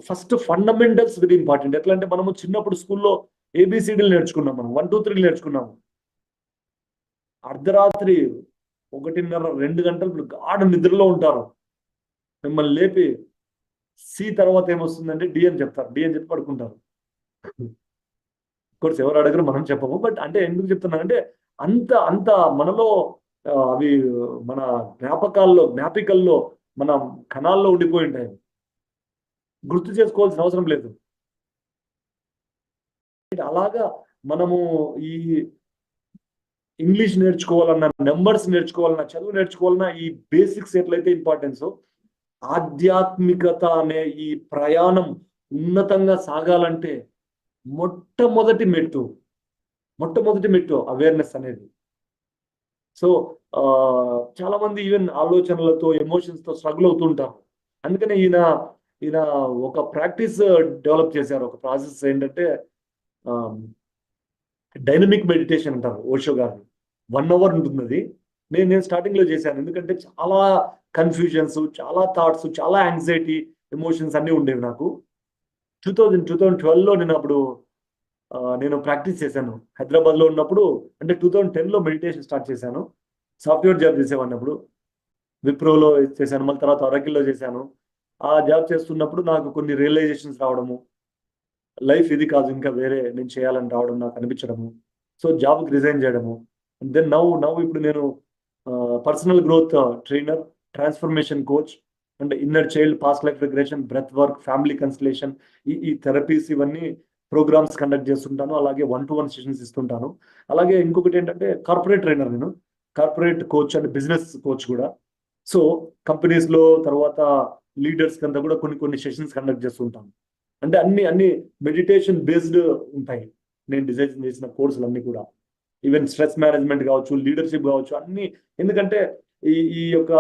First fundamentals very important. ఎట్లా అంటే మనము చిన్నప్పుడు స్కూల్లో ఏబిసిడీలు నేర్చుకున్నాం, మనం 1 2 3 నేర్చుకున్నాము. అర్ధరాత్రి 1:30 2 గంటలు గాఢ నిద్రలో ఉంటారు. మిమ్మల్ని లేపి సి తర్వాత ఏమొస్తుందంటే డి అని చెప్తారు. డి అని చెప్పి పడుకుంటారు. కోర్స్ ఎవరు అడగరు, మనం చెప్పము. బట్ అంటే ఎందుకు చెప్తున్నానంటే అంత అంత మనలో అవి మన జ్ఞాపికల్లో మన కణాల్లో ఉండిపోయి ఉంటాయి. గుర్తు చేసుకోవాల్సిన అవసరం లేదు. అలాగా మనము ఈ ఇంగ్లీష్ నేర్చుకోవాలన్నా, నెంబర్స్ నేర్చుకోవాలన్నా, చదువు నేర్చుకోవాలన్నా, ఈ బేసిక్స్ ఎట్లయితే ఇంపార్టెన్స్, ఆధ్యాత్మికత అనే ఈ ప్రయాణం ఉన్నతంగా సాగాలంటే మొట్టమొదటి మెట్టు అవేర్నెస్ అనేది. సో చాలా మంది ఈవెన్ ఆలోచనలతో, ఎమోషన్స్ తో స్ట్రగుల్ అవుతుంటారు. అందుకనే ఈయన ఒక ప్రాక్టీస్ డెవలప్ చేశారు. ఒక ప్రాసెస్ ఏంటంటే డైనమిక్ మెడిటేషన్ అంటారు ఓషో గారు. 1 అవర్ ఉంటుంది అది. నేను స్టార్టింగ్ లో చేశాను. ఎందుకంటే చాలా కన్ఫ్యూజన్స్, చాలా థాట్స్, చాలా యాంగ్జైటీ, ఎమోషన్స్ అన్ని ఉండేవి నాకు. 2012లో నేను ప్రాక్టీస్ చేశాను హైదరాబాద్ లో ఉన్నప్పుడు. అంటే 2010లో మెడిటేషన్ స్టార్ట్ చేశాను. సాఫ్ట్వేర్ జాబ్ చేసేవాడిని అప్పుడు. విప్రోలో చేశాను, మళ్ళీ తర్వాత ఒరాకిల్లో చేశాను. ఆ జాబ్ చేస్తున్నప్పుడు నాకు కొన్ని రియలైజేషన్స్ రావడము, లైఫ్ ఇది కాదు ఇంకా వేరే నేను చేయాలని రావడం నాకు అనిపించడము. సో జాబ్కి రిజైన్ చేయడము. దెన్ నౌ ఇప్పుడు నేను personal growth trainer, transformation coach, and inner child past life regression, breath work, family consolation, ఈ థెరపీస్ ఇవన్నీ ప్రోగ్రామ్స్ కండక్ట్ చేస్తుంటాను. అలాగే 1-to-1 సెషన్స్ ఇస్తుంటాను. అలాగే ఇంకొకటి ఏంటంటే కార్పొరేట్ ట్రైనర్, నేను corporate coach and business coach కూడా. సో కంపెనీస్ లో తర్వాత లీడర్స్ కంతా కూడా కొన్ని కొన్ని సెషన్స్ కండక్ట్ చేస్తుంటాను. అంటే అన్ని మెడిటేషన్ బేస్డ్ ఉంటాయి నేను డిజైన్ చేసిన కోర్సులు అన్ని కూడా. ఈవెన్ స్ట్రెస్ మేనేజ్మెంట్ కావచ్చు, లీడర్షిప్ కావచ్చు, అన్ని. ఎందుకంటే ఈ యొక్క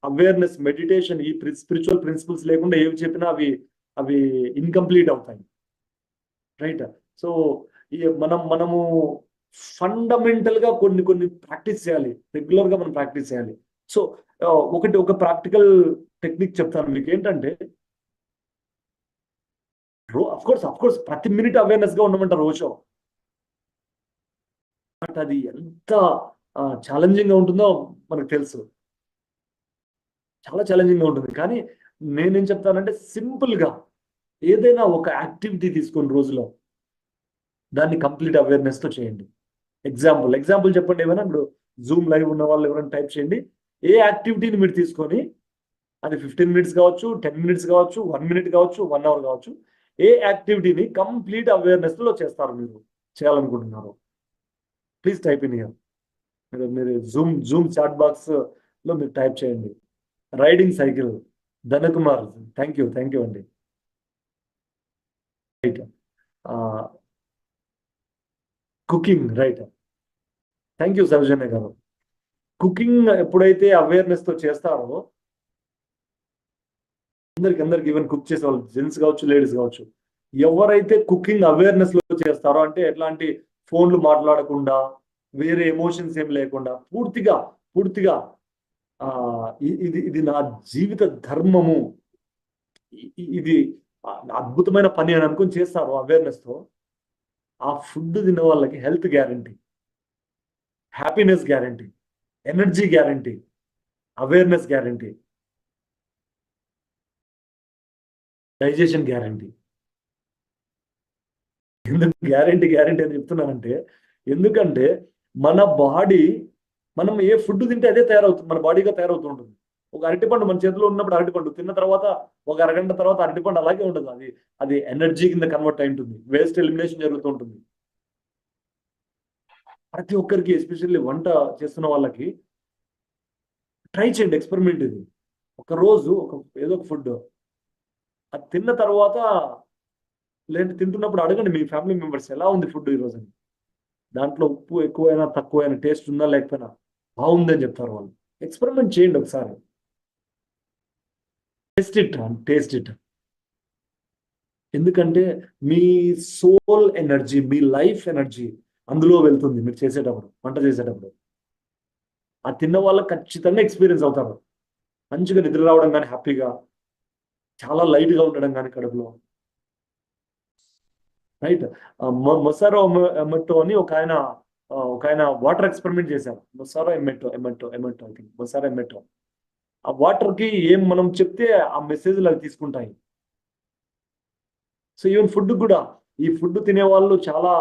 అవేర్నెస్, మెడిటేషన్, ఈ స్పిరిచువల్ ప్రిన్సిపల్స్ లేకుండా ఏవి చెప్పినా అవి ఇన్కంప్లీట్ అవుతాయి. రైట్. సో మనము ఫండమెంటల్ గా కొన్ని ప్రాక్టీస్ చేయాలి, రెగ్యులర్ గా మనం ప్రాక్టీస్ చేయాలి. సో ఒక ప్రాక్టికల్ టెక్నిక్ చెప్తాను మీకు. ఏంటంటే అఫ్ కోర్స్ ప్రతి మినిట్ అవేర్నెస్ గా ఉండమంటారు ఓషో. బట్ అది ఎంత ఛాలెంజింగ్ గా ఉంటుందో మనకు తెలుసు. చాలా ఛాలెంజింగ్ గా ఉంటుంది. కానీ నేనేం చెప్తానంటే సింపుల్ గా ఏదైనా ఒక యాక్టివిటీ తీసుకొని రోజులో దాన్ని కంప్లీట్ అవేర్నెస్ తో చేయండి. ఎగ్జాంపుల్ చెప్పండి. ఏమైనా ఇప్పుడు జూమ్ లైవ్ ఉన్న వాళ్ళు ఎవరైనా టైప్ చేయండి. ఏ యాక్టివిటీని మీరు తీసుకొని, అది 15 మినిట్స్ కావచ్చు, 10 మినిట్స్ కావచ్చు, 1 మినిట్ కావచ్చు, 1 అవర్ కావచ్చు, ఏ యాక్టివిటీని కంప్లీట్ అవేర్నెస్ లో చేస్తారు మీరు చేయాలనుకుంటున్నారు? Please type in here. మీరు జూమ్ చాట్ బాక్స్ లో మీరు టైప్ చేయండి. Riding cycle, Dhanakumar, thank you అండి. Right. Cooking, right. Thank you Soujanya గారు. కుకింగ్ ఎప్పుడైతే అవేర్నెస్ తో చేస్తారో, అందరికి ఈవెన్ కుక్ చేసే వాళ్ళు జెంట్స్ కావచ్చు, లేడీస్ కావచ్చు, ఎవరైతే కుకింగ్ అవేర్నెస్ లో చేస్తారో, అంటే ఎట్లాంటి ఫోన్లు మాట్లాడకుండా, వేరే ఎమోషన్స్ ఏం లేకుండా, పూర్తిగా ఇది నా జీవిత ధర్మము, ఇది అద్భుతమైన పని అని అనుకుని చేస్తారు అవేర్నెస్ తో, ఆ ఫుడ్ తిన్న వాళ్ళకి health guarantee, happiness guarantee, energy guarantee, awareness guarantee. Digestion guarantee. ఎందుకు గ్యారంటీ గ్యారంటీ అని చెప్తున్నానంటే, ఎందుకంటే మన బాడీ, మనం ఏ ఫుడ్ తింటే అదే తయారవుతుంది, మన బాడీగా తయారవుతూ ఉంటుంది. ఒక అరటిపండు మన చేతిలో ఉన్నప్పుడు అరటిపండు తిన్న తర్వాత ఒక అరగంట తర్వాత అరటిపండు అలాగే ఉండదు, అది అది ఎనర్జీ కింద కన్వర్ట్ అయి ఉంటుంది, వేస్ట్ ఎలిమినేషన్ జరుగుతూ ఉంటుంది. ప్రతి ఒక్కరికి, ఎస్పెషల్లీ వంట చేస్తున్న వాళ్ళకి ట్రై చేయండి, ఎక్స్పెరిమెంట్ ఇది. ఒక రోజు ఏదో ఒక ఫుడ్ అది తిన్న తర్వాత, లేదు తింటున్నప్పుడు అడగండి మీ ఫ్యామిలీ మెంబర్స్, ఎలా ఉంది ఫుడ్ ఈరోజు అని. దాంట్లో ఉప్పు ఎక్కువైనా తక్కువైనా, టేస్ట్ ఉందా లేకపోయినా, బాగుందని చెప్తారు వాళ్ళు. ఎక్స్పెరిమెంట్ చేయండి ఒకసారి, టేస్ట్ ఇట్. ఎందుకంటే మీ సోల్ ఎనర్జీ, మీ లైఫ్ ఎనర్జీ అందులో వెళ్తుంది మీరు చేసేటప్పుడు, వంట చేసేటప్పుడు. ఆ తిన్న వాళ్ళకి ఖచ్చితంగా ఎక్స్పీరియన్స్ అవుతారు. మంచిగా నిద్ర రావడం కానీ, హ్యాపీగా, చాలా లైట్గా ఉండడం కానీ కడుపులో, రైట్. మొసారో ఎమెట్టో అని ఒక ఆయన వాటర్ ఎక్స్పెరిమెంట్ చేశారు. మొసారో ఎమెట్టో ఐ థింక్ మొసారో ఎమెట్టో. ఆ వాటర్ కి ఏం మనం చెప్తే ఆ మెసేజ్లు అవి తీసుకుంటాయి. సో ఈవెన్ ఫుడ్ కూడా, ఈ ఫుడ్ తినే వాళ్ళు చాలా,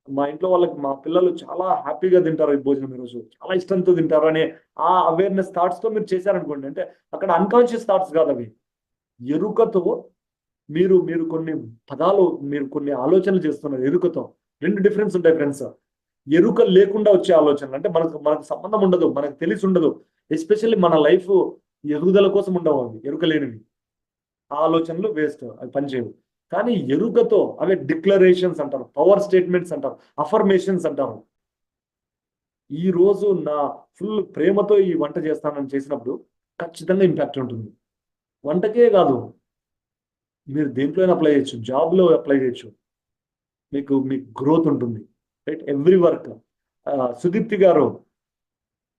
మా ఇంట్లో వాళ్ళకి, మా పిల్లలు చాలా హ్యాపీగా తింటారు ఈ భోజనం, ఈరోజు చాలా ఇష్టంతో తింటారు అనే ఆ అవేర్నెస్ థాట్స్ తో మీరు చేశారనుకోండి, అంటే అక్కడ అన్కాన్షియస్ థాట్స్ కాదు అవి, ఎరుకతో మీరు మీరు కొన్ని పదాలు, మీరు కొన్ని ఆలోచనలు చేస్తున్నారు ఎరుకతో. రెండు డిఫరెన్స్ ఉంటాయి ఫ్రెండ్స్. ఎరుక లేకుండా వచ్చే ఆలోచనలు అంటే మనకు సంబంధం ఉండదు, మనకు తెలిసి ఉండదు, ఎస్పెషల్లీ మన లైఫ్ ఎదుగుదల కోసం ఉండవు అవి, ఎరుక లేనివి. ఆ ఆలోచనలు వేస్ట్, అవి పనిచేయవు. కానీ ఎరుకతో అవే డిక్లరేషన్స్ అంటారు, పవర్ స్టేట్మెంట్స్ అంటారు, అఫర్మేషన్స్ అంటారు. ఈ రోజు నా ఫుల్ ప్రేమతో ఈ వంట చేస్తానని చేసినప్పుడు ఖచ్చితంగా ఇంపాక్ట్ ఉంటుంది. వంటకే కాదు, మీరు దేంట్లో అప్లై చేయొచ్చు, జాబ్లో అప్లై చేయొచ్చు, మీకు గ్రోత్ ఉంటుంది, రైట్. Every work. సుదీప్తి గారు,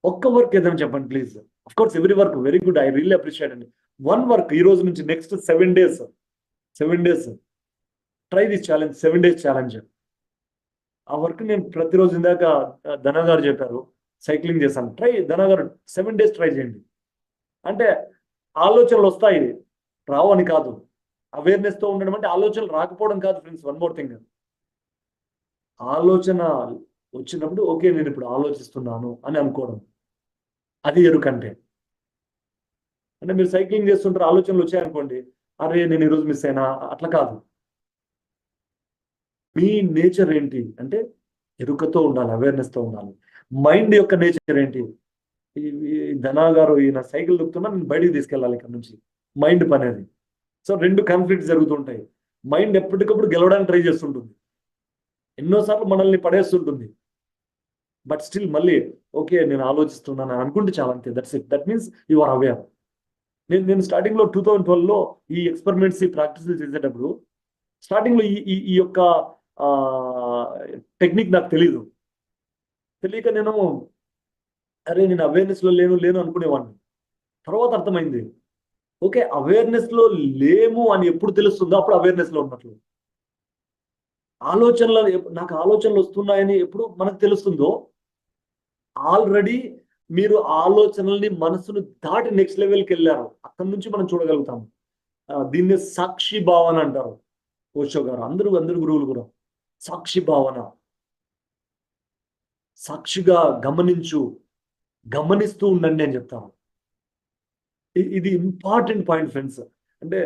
ఒక్క వర్క్ ఏదైనా చెప్పండి please. Of course every work very good, I really appreciate అండి. వన్ వర్క్ ఈ రోజు నుంచి next 7 days try this challenge, 7 days challenge. ఆ వర్క్ నేను ప్రతిరోజు, ఇందాక ధనా గారు చెప్పారు సైక్లింగ్ చేశాను, ధనా గారు 7 days ట్రై చేయండి. అంటే ఆలోచనలు వస్తాయి, రావు అని కాదు. అవేర్నెస్ తో ఉండడం అంటే ఆలోచనలు రాకపోవడం కాదు ఫ్రెండ్స్. వన్ మోర్ థింగ్, ఆలోచన వచ్చినప్పుడు ఓకే నేను ఇప్పుడు ఆలోచిస్తున్నాను అని అనుకోవడం, అది ఎరుకంటే. అంటే మీరు సైక్లింగ్ చేస్తుంటారు, ఆలోచనలు వచ్చాయనుకోండి, అరే నేను ఈరోజు మిస్ అయినా, అట్లా కాదు. మీ నేచర్ ఏంటి అంటే ఎరుకతో ఉండాలి, అవేర్నెస్ తో ఉండాలి. మైండ్ యొక్క నేచర్ ఏంటి, ఈ ధనా గారు ఈయన సైకిల్ దొక్కుతున్నా నేను బయటికి తీసుకెళ్ళాలి ఇక్కడ నుంచి, మైండ్ పని అది. సో రెండు కాన్ఫ్లిక్ట్స్ జరుగుతుంటాయి. మైండ్ ఎప్పటికప్పుడు గెలవడానికి ట్రై చేస్తుంటుంది, ఎన్నోసార్లు మనల్ని పడేస్తుంటుంది. బట్ స్టిల్ మళ్ళీ ఓకే నేను ఆలోచిస్తున్నాను అనుకుంటే చాలా, అంతే, that's it. That means you are aware. నేను స్టార్టింగ్ లో 2012లో ఈ ఎక్స్పెరిమెంట్స్, ఈ ప్రాక్టీస్ చేసేటప్పుడు స్టార్టింగ్ లో ఈ యొక్క టెక్నిక్ నాకు తెలియక నేను అరే నేను అవేర్నెస్ లో లేను అనుకునేవాడిని. తర్వాత అర్థమైంది, ఓకే అవేర్నెస్ లో లేము అని ఎప్పుడు తెలుస్తుందో అప్పుడు అవేర్నెస్ లో ఉన్నట్లు. నాకు ఆలోచనలు వస్తున్నాయని ఎప్పుడు మనకు తెలుస్తుందో ఆల్రెడీ మీరు ఆలోచనల్ని, మనసును దాటి నెక్స్ట్ లెవెల్కి వెళ్ళారు, అక్కడి నుంచి మనం చూడగలుగుతాము. దీన్ని సాక్షి భావన అంటారు, ఓషో గారు, అందరూ గురువులు కూడా. సాక్షి భావన, సాక్షిగా గమనిస్తూ ఉండండి అని చెప్తాను. ఇది ఇంపార్టెంట్ పాయింట్ ఫ్రెండ్స్. అంటే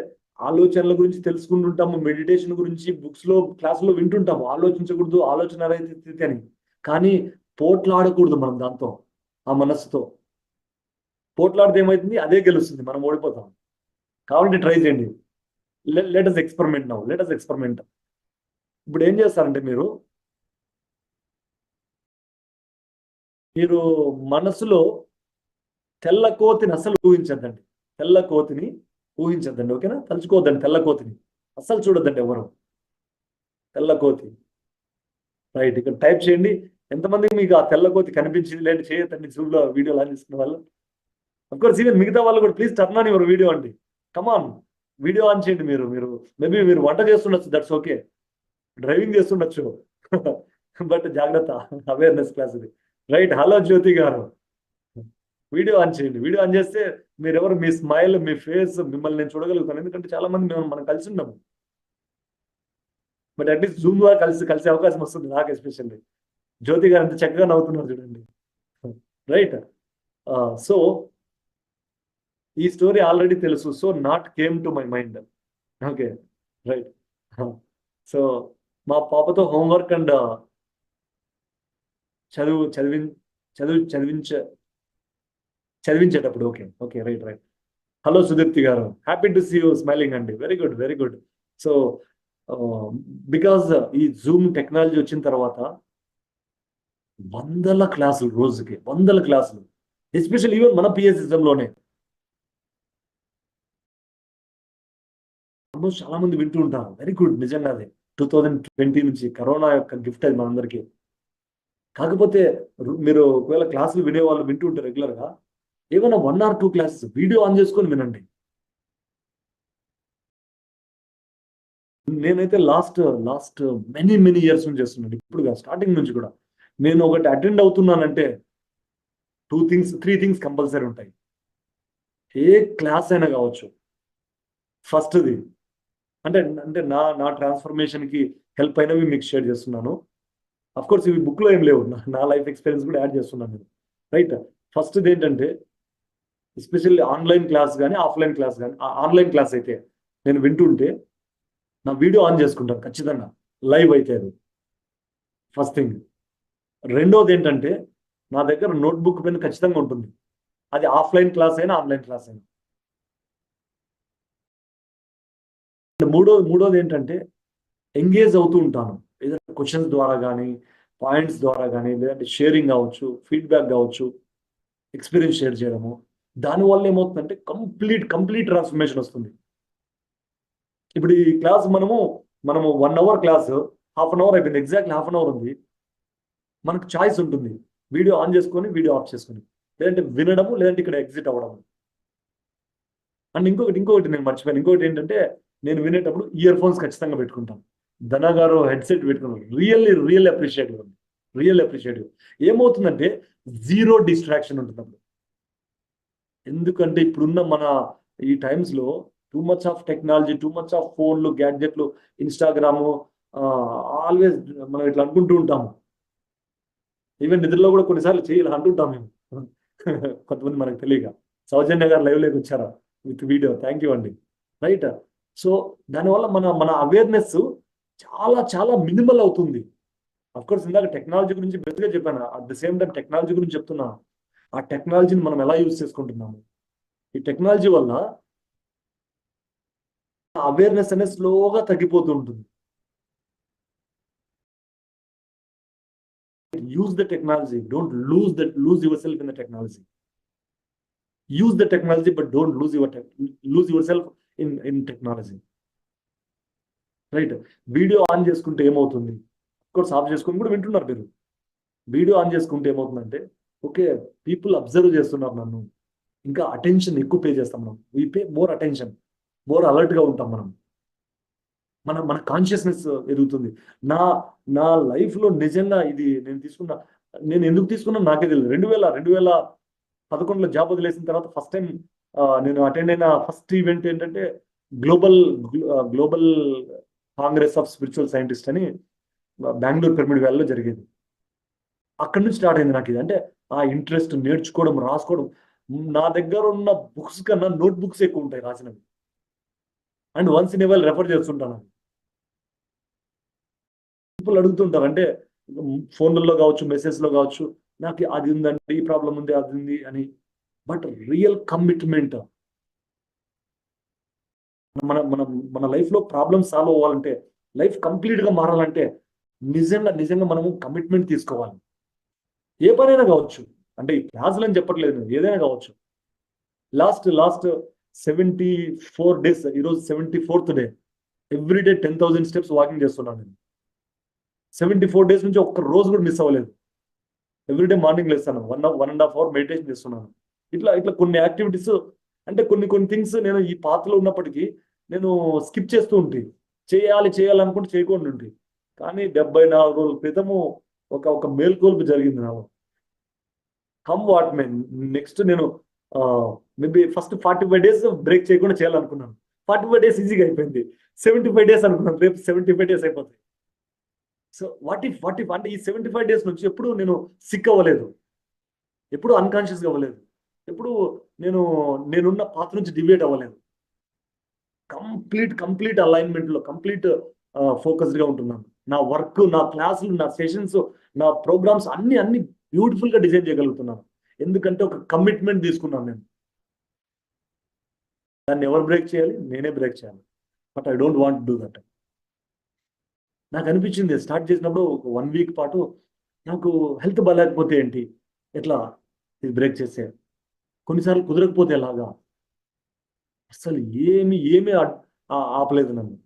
ఆలోచనల గురించి తెలుసుకుంటుంటాము, మెడిటేషన్ గురించి బుక్స్ లో, క్లాసులో వింటుంటాము, ఆలోచించకూడదు, ఆలోచన అని. కానీ పోట్లాడకూడదు మనం దాంతో, ఆ మనస్సుతో. పోట్లాడితే ఏమవుతుంది, అదే గెలుస్తుంది, మనం ఓడిపోతాం. కాబట్టి ట్రై చేయండి. Let us experiment now, experiment. ఇప్పుడు ఏం చేస్తారంటే మీరు మనసులో తెల్ల కోతిని అస్సలు ఊహించద్దండి, ఓకేనా? తలుచుకోవద్దండి తెల్ల కోతిని, అస్సలు చూడొద్దండి ఎవరు తెల్ల కోతి. రైట్, ఇక్కడ టైప్ చేయండి. ఎంతమందికి మీకు ఆ తెల్ల కోతి కనిపించింది, లేదంటే చేయొద్దండి జూమ్లో వీడియో లాంచ్ చేసుకున్న వాళ్ళు. అఫ్కోర్స్ ఈవెన్ మిగతా వాళ్ళు కూడా please turn on your video అండి. కమాన్, వీడియో ఆన్ చేయండి. మీరు మేబీ మీరు వంట చేస్తుండొచ్చు, దట్స్ ఓకే, డ్రైవింగ్ చేస్తుండొచ్చు, బట్ జాగ్రత్త, అవేర్నెస్ క్లాస్ ఇది. రైట్, హలో జ్యోతి గారు, వీడియో ఆన్ చేయండి. వీడియో ఆన్ చేస్తే మీరెవరు, మీ స్మైల్, మీ ఫేస్, మిమ్మల్ని నేను చూడగలుగుతాను. ఎందుకంటే చాలా మంది మనం కలిసి ఉన్నాము. బట్ అట్లీస్ట్ జూమ్ ద్వారా కలిసే అవకాశం వస్తుంది నాకు ఎస్పెషల్లీ. జ్యోతి గారు ఎంత చక్కగా నవ్వుతున్నారు చూడండి. రైట్. సో ఈ స్టోరీ ఆల్రెడీ తెలుసు. So not came to my mind. Okay, right. So మా పాపతో హోంవర్క్ అండ్ చదువు చదివి చదువు చదివించేటప్పుడు. Okay okay, right right. Hello Sudeepti గారు, happy to see you smiling అండి. Very good very good. So because ఈ జూమ్ టెక్నాలజీ వచ్చిన తర్వాత వందల క్లాసులు, రోజుకి వందల క్లాసులు, ఎస్పెషల్ ఈవెన్ మన పిఎస్ సిస్టంలోనే ఆల్మోస్ట్ చాలా మంది వింటూ ఉంటారు. వెరీ గుడ్, నిజంగా అదే 2020 నుంచి కరోనా యొక్క గిఫ్ట్ అది మనందరికీ. కాకపోతే మీరు ఒకవేళ క్లాసులు వినేవాళ్ళు వింటూ ఉంటే రెగ్యులర్గా ఏమైనా 1 or 2 క్లాసెస్ వీడియో ఆన్ చేసుకొని వినండి. నేనైతే లాస్ట్ మెనీ ఇయర్స్ నుంచి చేస్తున్నాను. ఇప్పుడు స్టార్టింగ్ నుంచి కూడా నేను ఒకటి అటెండ్ అవుతున్నానంటే 3 థింగ్స్ కంపల్సరీ ఉంటాయి. ఏ క్లాస్ అయినా కావచ్చు. ఫస్ట్ది అంటే నా ట్రాన్స్ఫర్మేషన్కి హెల్ప్ అయినవి మీకు షేర్ చేస్తున్నాను. అఫ్ కోర్స్ ఇవి బుక్లో ఏం లేవు, నా లైఫ్ ఎక్స్పీరియన్స్ కూడా యాడ్ చేస్తున్నాను నేను. రైట్. ఫస్ట్ది ఏంటంటే ఎస్పెషల్లీ ఆన్లైన్ క్లాస్ కానీ ఆఫ్లైన్ క్లాస్ కానీ, ఆన్లైన్ క్లాస్ అయితే నేను వింటుంటే నా వీడియో ఆన్ చేసుకుంటాను ఖచ్చితంగా, లైవ్ అయితే అది ఫస్ట్ థింగ్. రెండోది ఏంటంటే నా దగ్గర నోట్బుక్ పెన్ ఖచ్చితంగా ఉంటుంది. అది ఆఫ్లైన్ క్లాస్ అయినా ఆన్లైన్ క్లాస్ అయినా. మూడోది ఏంటంటే ఎంగేజ్ అవుతూ ఉంటాను. ఏదైనా క్వశ్చన్స్ ద్వారా కానీ, పాయింట్స్ ద్వారా కానీ, లేదంటే షేరింగ్ కావచ్చు, ఫీడ్బ్యాక్ కావచ్చు, ఎక్స్పీరియన్స్ షేర్ చేయడము. దానివల్ల ఏమవుతుందంటే కంప్లీట్ ట్రాన్స్ఫర్మేషన్ వస్తుంది. ఇప్పుడు ఈ క్లాస్ మనము 1 hour క్లాస్, ½ an hour అయిపోయింది, ఎగ్జాక్ట్లీ ½ an hour ఉంది. మనకు చాయిస్ ఉంటుంది, వీడియో ఆన్ చేసుకొని వీడియో ఆఫ్ చేసుకొని, లేదంటే వినడము, లేదంటే ఇక్కడ ఎగ్జిట్ అవ్వడము. అండ్ ఇంకొకటి నేను మర్చిపోయాను. ఇంకొకటి ఏంటంటే నేను వినేటప్పుడు ఇయర్ ఫోన్స్ ఖచ్చితంగా పెట్టుకుంటాను. ధనా గారు హెడ్సెట్ పెట్టుకున్నారు, రియల్ అప్రిషియేటివ్. ఏమవుతుందంటే జీరో డిస్ట్రాక్షన్ ఉంటుంది అప్పుడు. ఎందుకంటే ఇప్పుడున్న మన ఈ టైమ్స్లో too much of technology, too much of ఫోన్లు, గ్యాడ్జెట్లు, ఇన్స్టాగ్రాము, ఆల్వేస్ మనం ఇట్లా అనుకుంటూ ఉంటాము. ఈవెన్ నిద్రలో కూడా కొన్నిసార్లు చేయాలి అంటుంటాం మేము. కొంతమంది మనకు తెలియక. సౌజన్య గారు లైవ్లోకి వచ్చారా విత్ వీడియో, థ్యాంక్ యూ అండి. రైట్. సో దానివల్ల మన అవేర్నెస్ చాలా మినిమల్ అవుతుంది. అఫ్కోర్స్ ఇందాక టెక్నాలజీ గురించి బెస్ట్గా చెప్పాను, at the same time technology గురించి చెప్తున్నా. ఆ టెక్నాలజీని మనం ఎలా యూజ్ చేసుకుంటున్నాము, ఈ టెక్నాలజీ వల్ల అవేర్నెస్ అనేది స్లోగా తగ్గిపోతూ ఉంటుంది. Use the technology, don't lose your self in the technology. Use the technology but don't lose your self in technology. Right. Video on చేసుకుంటే ఏమవుతుంది, కోర్స్ ఆఫ్ చేసుకుని కూడా వింటున్నారు మీరు. వీడియో ఆన్ చేసుకుంటే ఏమవుతుందంటే, ఓకే పీపుల్ అబ్జర్వ్ చేస్తున్నారు నన్ను, ఇంకా అటెన్షన్ ఎక్కువ పే చేస్తాం మనం. We pay more attention, more అలర్ట్గా ఉంటాం మనం. మన కాన్షియస్నెస్ ఎదుగుతుంది. నా లైఫ్లో నిజంగా ఇది నేను ఎందుకు తీసుకున్నా నాకే తెలియదు. 2011లో జాబ్ వదిలేసిన తర్వాత ఫస్ట్ టైం నేను అటెండ్ అయిన ఫస్ట్ ఈవెంట్ ఏంటంటే global Congress of spiritual scientist అని బెంగళూరు పిరమిడ్ వ్యాలీలో జరిగేది. అక్కడి నుంచి స్టార్ట్ అయింది నాకు ఇది. అంటే ఆ ఇంట్రెస్ట్, నేర్చుకోవడం, రాసుకోవడం. నా దగ్గర ఉన్న బుక్స్ కన్నా నోట్ బుక్స్ ఎక్కువ ఉంటాయి రాసినవి. And once in a while refer చేస్తుంటాను. పీపుల్ అడుగుతుంటారు, అంటే ఫోన్లలో కావచ్చు, మెసేజ్లో కావచ్చు, నాకు అది ఉందండి, ఈ ప్రాబ్లం ఉంది, అది ఉంది అని. బట్ రియల్ కమిట్మెంట్, మన లైఫ్లో ప్రాబ్లమ్స్ సాల్వ్ అవ్వాలంటే, లైఫ్ కంప్లీట్గా మారాలంటే నిజంగా మనము కమిట్మెంట్ తీసుకోవాలి. ఏ పనైనా కావచ్చు, అంటే ఈ క్లాసులు అని చెప్పట్లేదు, ఏదైనా కావచ్చు. లాస్ట్ 74 days, ఈరోజు 74th day, everyday 10,000 steps walking చేస్తున్నాను నేను. 74 days నుంచి ఒక్క రోజు కూడా మిస్ అవ్వలేదు. ఎవ్రీడే మార్నింగ్ లేస్తాను, 1.5 hour మెడిటేషన్ చేస్తున్నాను. ఇట్లా కొన్ని యాక్టివిటీస్, అంటే కొన్ని థింగ్స్ నేను ఈ పాత్రలో ఉన్నప్పటికీ నేను స్కిప్ చేస్తూ ఉంటే, చేయాలనుకుంటే చేయకుండా ఉంటే. కానీ 74 రోజుల క్రితము ఒక మేల్కొల్పు జరిగింది నాలో. Come what may. నెక్స్ట్ నేను మేబీ ఫస్ట్ 45 days బ్రేక్ చేయకుండా చేయాలనుకున్నాను. 45 days ఈజీగా అయిపోయింది. 75 days అనుకున్నాను, రేపు 75 days అయిపోతాయి. సో వాట్ ఇఫ్ అంటే ఈ 75 days నుంచి ఎప్పుడు నేను సిక్ అవ్వలేదు, ఎప్పుడు అన్కాన్షియస్గా అవ్వలేదు, ఎప్పుడు నేనున్న పాత్ నుంచి డివియేట్ అవ్వలేదు. కంప్లీట్ అలైన్మెంట్లో కంప్లీట్ ఫోకస్డ్గా ఉంటున్నాను. నా వర్క్, నా క్లాసులు, నా సెషన్స్, నా ప్రోగ్రామ్స్ అన్ని బ్యూటిఫుల్గా డిజైన్ చేయగలుగుతున్నాను. ఎందుకంటే ఒక కమిట్మెంట్ తీసుకున్నాను నేను. దాన్ని ఎవరు బ్రేక్ చేయాలి? నేనే బ్రేక్ చేయాలి. But I don't want do that. నాకు అనిపించింది స్టార్ట్ చేసినప్పుడు ఒక 1 week పాటు నాకు హెల్త్ బాగాలేకపోతే ఏంటి, ఎట్లా ఇది బ్రేక్ చేసే, కొన్నిసార్లు కుదరకపోతే ఎలాగా, అసలు ఏమి ఆపలేదు నన్ను.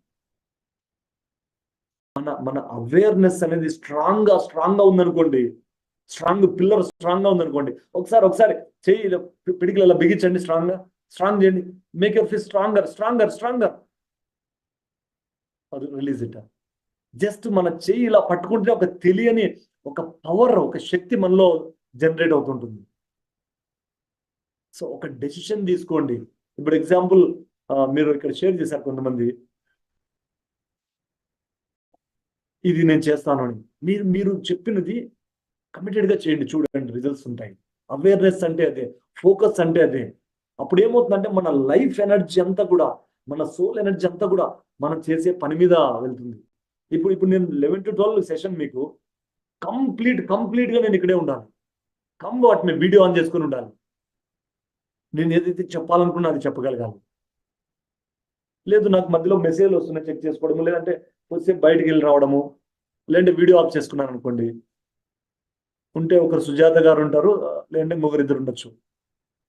మన అవేర్నెస్ అనేది స్ట్రాంగ్గా ఉందనుకోండి, పిల్లర్ స్ట్రాంగ్గా ఉందనుకోండి, ఒకసారి చెయ్యి పిడికిలు అలా బిగించండి, స్ట్రాంగ్ చేయండి, మేక్ యువర్ ఫిస్ట్ స్ట్రాంగర్, అది రిలీజ్ ఇట్. జస్ట్ మన చెయ్యి ఇలా పట్టుకుంటే ఒక తెలియని ఒక పవర్, ఒక శక్తి మనలో జనరేట్ అవుతుంటుంది. సో ఒక డెసిషన్ తీసుకోండి. ఇప్పుడు ఎగ్జాంపుల్ మీరు ఇక్కడ షేర్ చేశారు కొంతమంది, ఇది నేను చేస్తాను అని. మీరు చెప్పినది కమిటెడ్గా చేయండి, చూడండి రిజల్ట్స్ ఉంటాయి. అవేర్నెస్ అంటే అదే, ఫోకస్ అంటే అదే. అప్పుడు ఏమవుతుందంటే మన లైఫ్ ఎనర్జీ అంతా కూడా, మన సోల్ ఎనర్జీ అంతా కూడా మనం చేసే పని మీద వెళ్తుంది. ఇప్పుడు నేను 11 to 12 సెషన్ మీకు కంప్లీట్గా నేను ఇక్కడే ఉండాలి. వాటి మీద వీడియో ఆన్ చేసుకుని ఉండాలి. నేను ఏదైతే చెప్పాలనుకున్నా అది చెప్పగలగాలి. లేదు నాకు మధ్యలో మెసేజ్లు వస్తున్నాయి, చెక్ చేసుకోవడము, లేదంటే కొద్దిసేపు బయటికి వెళ్ళి రావడము, లేదంటే వీడియో ఆఫ్ చేసుకున్నాను అనుకోండి, ఉంటే ఒకరు సుజాత గారు ఉంటారు, లేదంటే ముగ్గురిద్దరు ఉండొచ్చు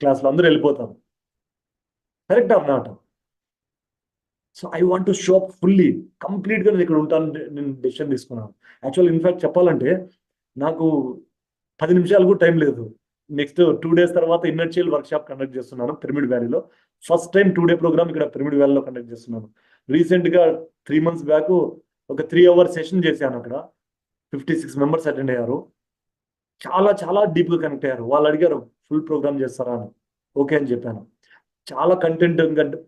క్లాస్లో, అందరూ వెళ్ళిపోతారు. Correct or not? So I want to show up fully, కంప్లీట్గా నేను ఇక్కడ ఉంటాను. నేను డెసిషన్ తీసుకున్నాను. యాక్చువల్ ఇన్ఫాక్ట్ చెప్పాలంటే నాకు 10 నిమిషాలు కూడా టైం లేదు. నెక్స్ట్ 2 days తర్వాత ఇన్నర్ చైల్డ్ వర్క్షాప్ కండక్ట్ చేస్తున్నాను పిరమిడ్ వ్యాలీలో. ఫస్ట్ టైం 2 day ప్రోగ్రామ్ ఇక్కడ పిరమిడ్ వ్యాలీలో కండక్ట్ చేస్తున్నాను. రీసెంట్గా 3 months బ్యాక్ ఒక 3 hour సెషన్ చేశాను. అక్కడ 56 members అటెండ్ అయ్యారు. చాలా డీప్గా కనెక్ట్ అయ్యారు. వాళ్ళు అడిగారు ఫుల్ ప్రోగ్రామ్ చేస్తారా అని. ఓకే అని చెప్పాను. చాలా కంటెంట్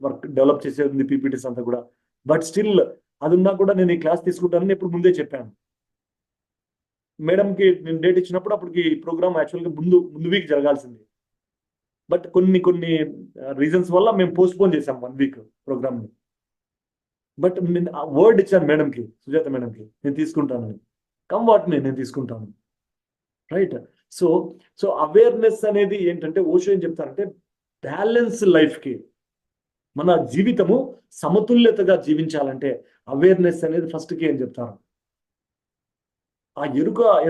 వర్క్ డెవలప్ చేసే ఉంది, పీపీటీస్ అంతా కూడా. బట్ స్టిల్ అది ఉన్నా కూడా నేను ఈ క్లాస్ తీసుకుంటానని ఇప్పుడు ముందే చెప్పాను. మేడంకి నేను డేట్ ఇచ్చినప్పుడు అప్పటికి ప్రోగ్రామ్ యాక్చువల్గా ముందు వీక్ జరగాల్సింది. బట్ కొన్ని రీజన్స్ వల్ల మేము పోస్ట్పోన్ చేసాం 1 week ప్రోగ్రామ్ని. బట్ నేను వర్డ్ ఇచ్చాను మేడంకి, సుజాత మేడంకి, నేను తీసుకుంటానని. నేను తీసుకుంటాను. రైట్. సో అవేర్నెస్ అనేది ఏంటంటే, ఓషో ఏం చెప్తారంటే, బ్యాలెన్స్ లైఫ్కి, మన జీవితము సమతుల్యతగా జీవించాలంటే అవేర్నెస్ అనేది ఫస్ట్కి అని చెప్తారు. ఆ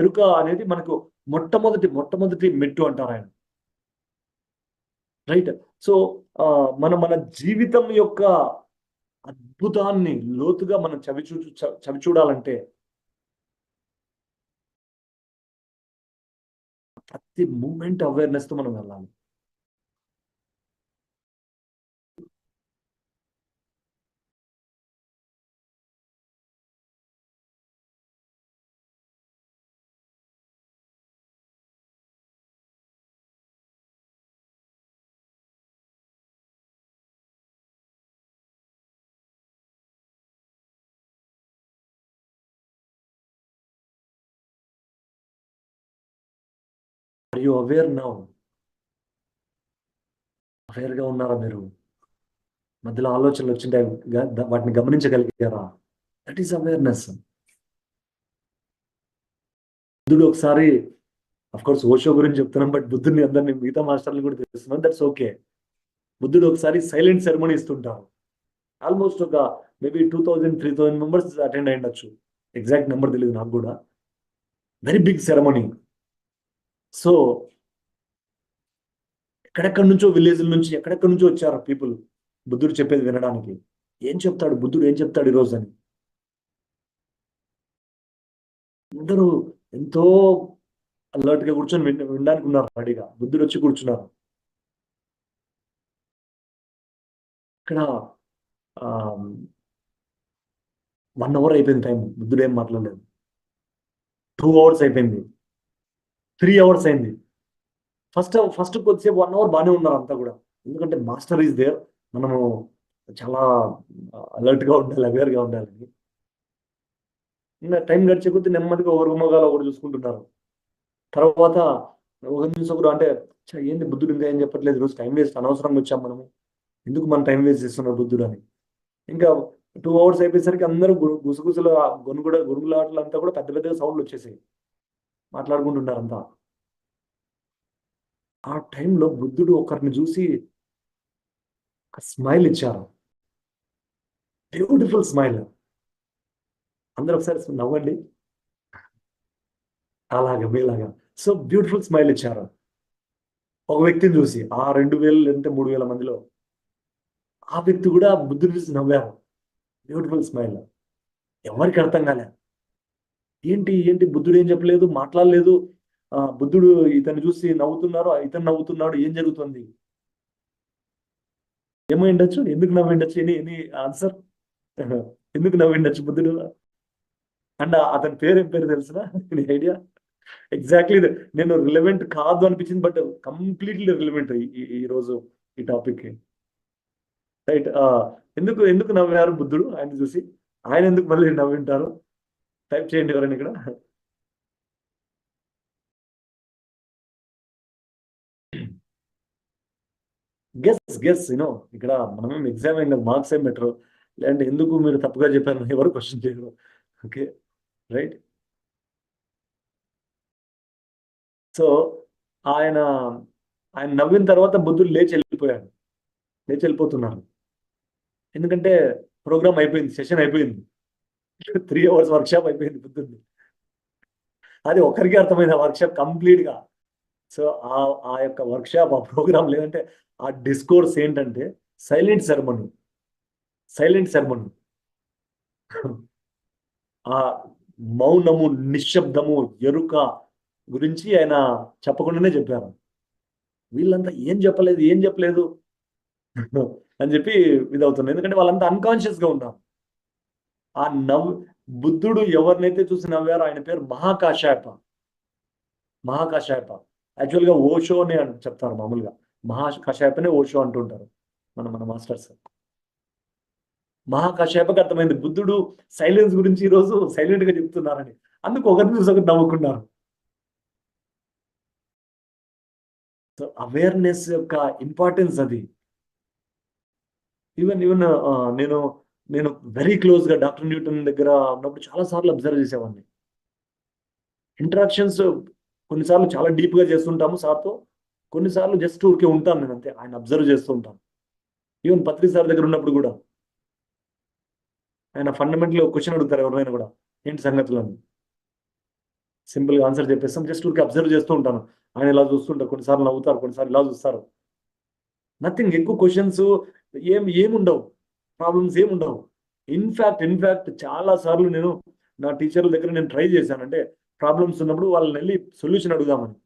ఎరుక అనేది మనకు మొట్టమొదటి మెట్టు అంటారు ఆయన. రైట్. సో మన జీవితం యొక్క అద్భుతాన్ని లోతుగా మనం చవి చూడాలంటే ప్రతి మూమెంట్ అవేర్నెస్ తో మనం వెళ్ళాలి. Are you aware now? అవేర్గా ఉన్నారా మీరు? మధ్యలో ఆలోచనలు వచ్చింటే వాటిని గమనించగలిగారా? That is awareness. బుద్ధుడు ఒకసారి, అఫ్ కోర్స్ ఓషో గురించి చెప్తున్నాం, బట్ బుద్ధుడిని అందరినీ మిగతా మాస్టర్లు కూడా తెలుస్తున్నాం, దట్స్ ఓకే. బుద్ధుడు ఒకసారి సైలెంట్ సెరమనీ ఇస్తుంటారు. ఆల్మోస్ట్ ఒక మేబీ 2000-3000 members అటెండ్ అయ్యిండొచ్చు. ఎగ్జాక్ట్ నెంబర్ తెలియదు నాకు కూడా. Very big ceremony. సో ఎక్కడెక్కడి నుంచో, విలేజ్ల నుంచి ఎక్కడెక్కడి నుంచో వచ్చారు పీపుల్ బుద్ధుడు చెప్పేది వినడానికి. బుద్ధుడు ఏం చెప్తాడు ఈరోజు అని. అందరూ ఎంతో అలర్ట్ గా కూర్చొని వినడానికి ఉన్నారు రెడీగా. బుద్ధుడు వచ్చి కూర్చున్నారు. ఇక్కడ 1 hour అయిపోయింది టైం. బుద్ధుడు ఏం మాట్లాడలేదు. 2 hours అయిపోయింది. 3 hours అయింది. ఫస్ట్ కొద్దిసేపు 1 అవర్ బాగానే ఉన్నారు అంతా కూడా. ఎందుకంటే మాస్టర్ ఈజ్ దేర్. మనము చాలా అలర్ట్ గా ఉండాలి, అవేర్ గా ఉండాలి. ఇంకా టైం గడిచే కొద్దీ నెమ్మదిగా ఒకరు మొగాలు ఒకరు చూసుకుంటున్నారు. తర్వాత ఒక న్యూస్ ఒకరు అంటే ఏంది బుద్ధుడు ఇంకా ఏం చెప్పట్లేదు, రోజు టైం వేస్ట్, అనవసరంగా వచ్చాం మనము, ఎందుకు మనం టైం వేస్ట్ చేస్తున్నారు బుద్ధుడు అని. ఇంకా 2 అవర్స్ అయిపోయేసరికి అందరూ గుసగుసలు గొనుగులాటలు అంతా కూడా పెద్ద పెద్దగా సౌండ్లు వచ్చేసాయి, మాట్లాడుకుంటున్నారు అంతా. ఆ టైంలో బుద్ధుడు ఒకరిని చూసి స్మైల్ ఇచ్చారు, బ్యూటిఫుల్ స్మైల్. అందరూ ఒకసారి నవ్వండి, అలాగా మీలాగా. సో బ్యూటిఫుల్ స్మైల్ ఇచ్చారు ఒక వ్యక్తిని చూసి. ఆ 2000 లేదంటే 3000 మందిలో ఆ వ్యక్తి కూడా బుద్ధుడు చూసి నవ్వారు, బ్యూటిఫుల్ స్మైల్. ఎవరికి అర్థం కాలే, ఏంటి ఏంటి బుద్ధుడు ఏం చెప్పలేదు, మాట్లాడలేదు, బుద్ధుడు ఇతను చూసి నవ్వుతున్నారు, ఇతను నవ్వుతున్నాడు, ఏం జరుగుతుంది, ఏమైండొచ్చు, ఎందుకు నవ్విండొచ్చు, ఎనీ ఆన్సర్? ఎందుకు నవ్విండొచ్చు బుద్ధుడు? అండ్ అతని పేరు ఏం పేరు తెలుసునా? నీ ఐడియా? ఎగ్జాక్ట్లీ నేను రిలవెంట్ కాదు అనిపించింది, బట్ కంప్లీట్లీ రిలవెంట్ ఈ రోజు ఈ టాపిక్. రైట్. ఎందుకు ఎందుకు నవ్వారు బుద్ధుడు ఆయన చూసి? ఆయన ఎందుకు మళ్ళీ నవ్వింటారు? టైప్ చేయండి ఎవరైనా ఇక్కడ. గెస్ ఇక్కడ మనం ఎగ్జామ్ ఏం కాదు, మార్క్స్ ఏం బెటర్, లేదంటే ఎందుకు మీరు తప్పుగా చెప్పారు ఎవరు క్వశ్చన్ చేయరు. Okay, right. సో ఆయన ఆయన నవ్విన తర్వాత బుద్ధుడు లేచి వెళ్ళిపోతున్నారు. ఎందుకంటే ప్రోగ్రామ్ అయిపోయింది, సెషన్ అయిపోయింది, 3 అవర్స్ వర్క్షాప్ అయిపోయింది బుద్ధుడిని. అది ఒకరికి అర్థమైంది ఆ వర్క్షాప్ కంప్లీట్ గా. సో ఆ యొక్క వర్క్షాప్, ఆ ప్రోగ్రామ్ లేదంటే ఆ డిస్కోర్స్ ఏంటంటే సైలెంట్ సెరమనీ. ఆ మౌనము, నిశ్శబ్దము, ఎరుక గురించి ఆయన చెప్పకుండానే చెప్పారు. వీళ్ళంతా ఏం చెప్పలేదు అని చెప్పి ఇదవుతుంది, ఎందుకంటే వాళ్ళంతా అన్కాన్షియస్ గా ఉన్నారు. ఆ బుద్ధుడు ఎవరినైతే చూసి నవ్వారో ఆయన పేరు మహాకాశాయప. యాక్చువల్ గా ఓషో అని చెప్తారు మామూలుగా, మహాకాశాయపనే ఓషో అంటుంటారు మన మాస్టర్స్. మహాకాశాయపకి అర్థమైంది బుద్ధుడు సైలెన్స్ గురించి ఈ రోజు సైలెంట్ గా చెప్తున్నారని. అందుకు ఒకరిని చూసి ఒకరు నవ్వుకున్నారు. సో అవేర్నెస్ యొక్క ఇంపార్టెన్స్ అది. ఈవెన్ నేను వెరీ క్లోజ్ గా డాక్టర్ న్యూటన్ దగ్గర ఉన్నప్పుడు చాలా సార్లు అబ్జర్వ్ చేసేవాడిని. ఇంటరాక్షన్స్ కొన్నిసార్లు చాలా డీప్ గా చేస్తుంటాము సార్తో, కొన్నిసార్లు జస్ట్ ఊరికే ఉంటాను నేను అంతే, ఆయన అబ్జర్వ్ చేస్తూ ఉంటాను. ఈవెన్ పత్రి సార్ దగ్గర ఉన్నప్పుడు కూడా ఆయన ఫండమెంటల్ క్వశ్చన్ అడుగుతారు ఎవరైనా కూడా, ఏంటి సంగతులని, సింపుల్ గా ఆన్సర్ చెప్పేస్తాం, జస్ట్ ఊరికి అబ్జర్వ్ చేస్తూ ఉంటాను. ఆయన ఇలా చూస్తుంటారు, కొన్నిసార్లు నవ్వుతారు, కొన్నిసార్లు ఇలా చూస్తారు. నథింగ్, ఎక్కువ క్వశ్చన్స్ ఏముండవు, ప్రాబ్లమ్స్ ఏముండవు. ఇన్ఫాక్ట్ చాలా సార్లు నేను నా టీచర్ల దగ్గర నేను ట్రై చేశాను, అంటే ప్రాబ్లమ్స్ ఉన్నప్పుడు వాళ్ళని వెళ్ళి సొల్యూషన్ అడుగుదామని.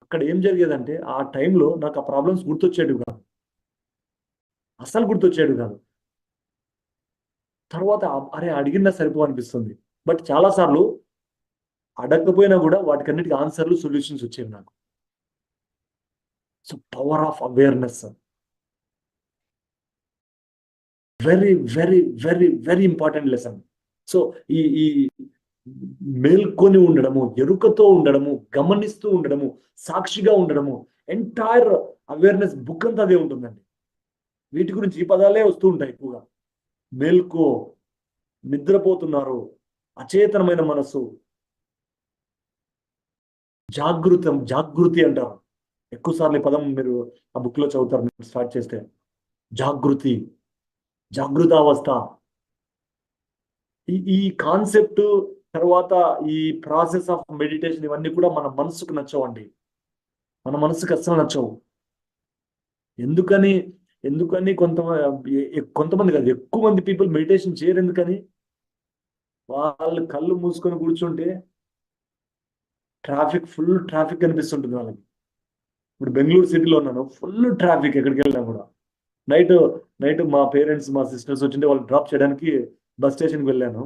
అక్కడ ఏం జరిగేదంటే ఆ టైంలో నాకు ఆ ప్రాబ్లమ్స్ గుర్తొచ్చేటివి కాదు, అస్సలు గుర్తొచ్చేటివి కాదు. తర్వాత అరే అడిగినా సరిపో అనిపిస్తుంది. బట్ చాలా సార్లు అడగకపోయినా కూడా వాటికన్నిటికీ ఆన్సర్లు, సొల్యూషన్స్ వచ్చేవి నాకు. So power of awareness very very very very important lesson. So ఈ మేల్కొని ఉండడము, ఎరుకతో ఉండడము, గమనిస్తూ ఉండడము, సాక్షిగా ఉండడము, ఎంటైర్ అవేర్నెస్ బుక్ అంతా అదే ఉంటుందండి. వీటి గురించి ఈ పదాలే వస్తూ ఉంటాయి ఎక్కువగా. మేల్కో, నిద్రపోతున్నారు, అచేతనమైన మనస్సు, జాగృతి అంటారు. ఎక్కువసార్లు ఈ పదం మీరు ఆ బుక్ లో చదువుతారు, మీరు స్టార్ట్ చేస్తే. జాగృతావస్థ, ఈ కాన్సెప్ట్, తర్వాత ఈ ప్రాసెస్ ఆఫ్ మెడిటేషన్, ఇవన్నీ కూడా మన మనసుకు నచ్చవండి, మన మనసుకు అస్సలు నచ్చవు. ఎందుకని కొంతమంది కాదు, ఎక్కువ మంది పీపుల్ మెడిటేషన్ చేయరు. ఎందుకని? వాళ్ళు కళ్ళు మూసుకొని కూర్చుంటే ఫుల్ ట్రాఫిక్ కనిపిస్తుంటుంది వాళ్ళకి. ఇప్పుడు బెంగళూరు సిటీలో ఉన్నాను, ఫుల్ ట్రాఫిక్, ఎక్కడికి వెళ్ళినా కూడా. నైట్ మా పేరెంట్స్, మా సిస్టర్స్ వచ్చింటే వాళ్ళు డ్రాప్ చేయడానికి బస్ స్టేషన్కి వెళ్ళాను.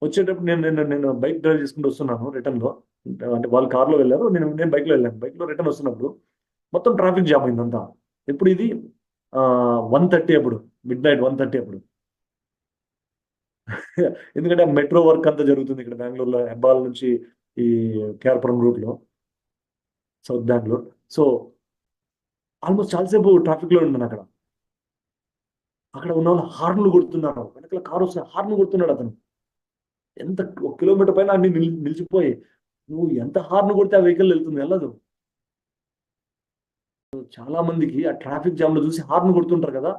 వచ్చేటప్పుడు నేను బైక్ డ్రైవ్ చేసుకుంటూ వస్తున్నాను రిటర్న్ లో. అంటే వాళ్ళు కార్లో వెళ్ళారు, నేను బైక్లో వెళ్ళాను. బైక్లో రిటర్న్ వస్తున్నప్పుడు మొత్తం ట్రాఫిక్ జామ్ అయిందంతా. ఎప్పుడు ఇది 1:30 అప్పుడు, మిడ్ నైట్ 1:30 అప్పుడు. ఎందుకంటే మెట్రో వర్క్ అంతా జరుగుతుంది ఇక్కడ బెంగళూరులో, హెబ్బాల్ నుంచి ఈ కేఆర్పురం రూట్లో, సౌత్ బెంగళూరు. సో ఆల్మోస్ట్ చాలాసేపు ట్రాఫిక్లో ఉన్నాను అక్కడ. అక్కడ ఉన్న వాళ్ళు హార్న్లు కొడుతున్నారు, వెనకాల కారు వస్తే హార్న్ కొడుతున్నాడు అతను. ఎంత 1 కిలోమీటర్ పైన అన్ని నిలిచిపోయి, నువ్వు ఎంత హార్న్ కొడితే ఆ వెహికల్ వెళ్తుంది, వెళ్ళదు. చాలా మందికి ఆ ట్రాఫిక్ జామ్ లో చూసి హార్న్ కొడుతుంటారు కదా,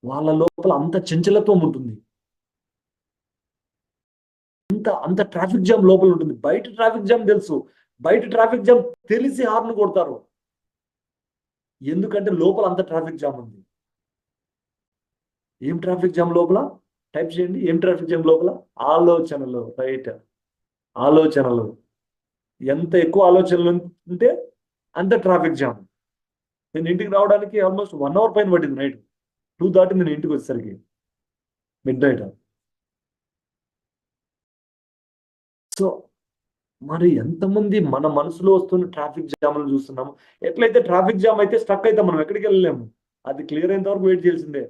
వాళ్ళ లోపల అంత చంచలత్వం ఉంటుంది. అంత ట్రాఫిక్ జామ్ లోపల ఉంటుంది. బయట ట్రాఫిక్ జామ్ తెలుసు, బయట ట్రాఫిక్ జామ్ తెలిసి హార్న్ కొడతారు. ఎందుకంటే లోపల అంత ట్రాఫిక్ జామ్ ఉంది. ఏం ట్రాఫిక్ జామ్ లోపల? టైప్ చేయండి, ఏం ట్రాఫిక్ జామ్ లోపల? ఆలోచనలు. రైట్, ఆలోచనలు. ఎంత ఎక్కువ ఆలోచనలు ఉంటే అంత ట్రాఫిక్ జామ్. నేను ఇంటికి రావడానికి ఆల్మోస్ట్ 1 అవర్ పైన పట్టింది. నైట్ 2 దాటింది నేను ఇంటికి వచ్చేసరికి, మిడ్-నైట్. సో మరి ఎంతమంది మన మనసులో వస్తున్న ట్రాఫిక్ జామ్లు చూస్తున్నాము. ఎట్లయితే ట్రాఫిక్ జామ్ అయితే స్టక్ అయితే మనం ఎక్కడికి వెళ్ళలేము. అది క్లియర్ అయినంత వరకు వెయిట్ చేయాల్సిందే.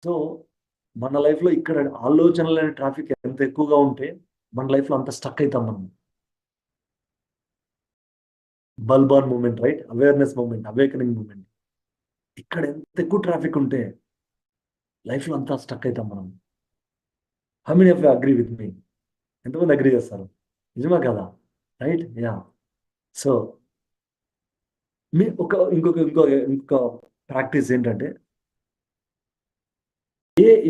సో మన లైఫ్లో ఇక్కడ ఆలోచనలు అనే ట్రాఫిక్ ఎంత ఎక్కువగా ఉంటే మన లైఫ్లో అంత స్టక్ అవుతాం మనం. బల్బాన్ moment, right, awareness moment, awakening moment. ఇక్కడ ఎంత ఎక్కువ ట్రాఫిక్ ఉంటే లైఫ్లో అంతా స్టక్ అవుతాం మనం. How many of you agree with me? ఎంతమంది అగ్రీ చేస్తారు? నిజమా కదా? Right, yeah. సో మీ ఇంకొక ప్రాక్టీస్ ఏంటంటే,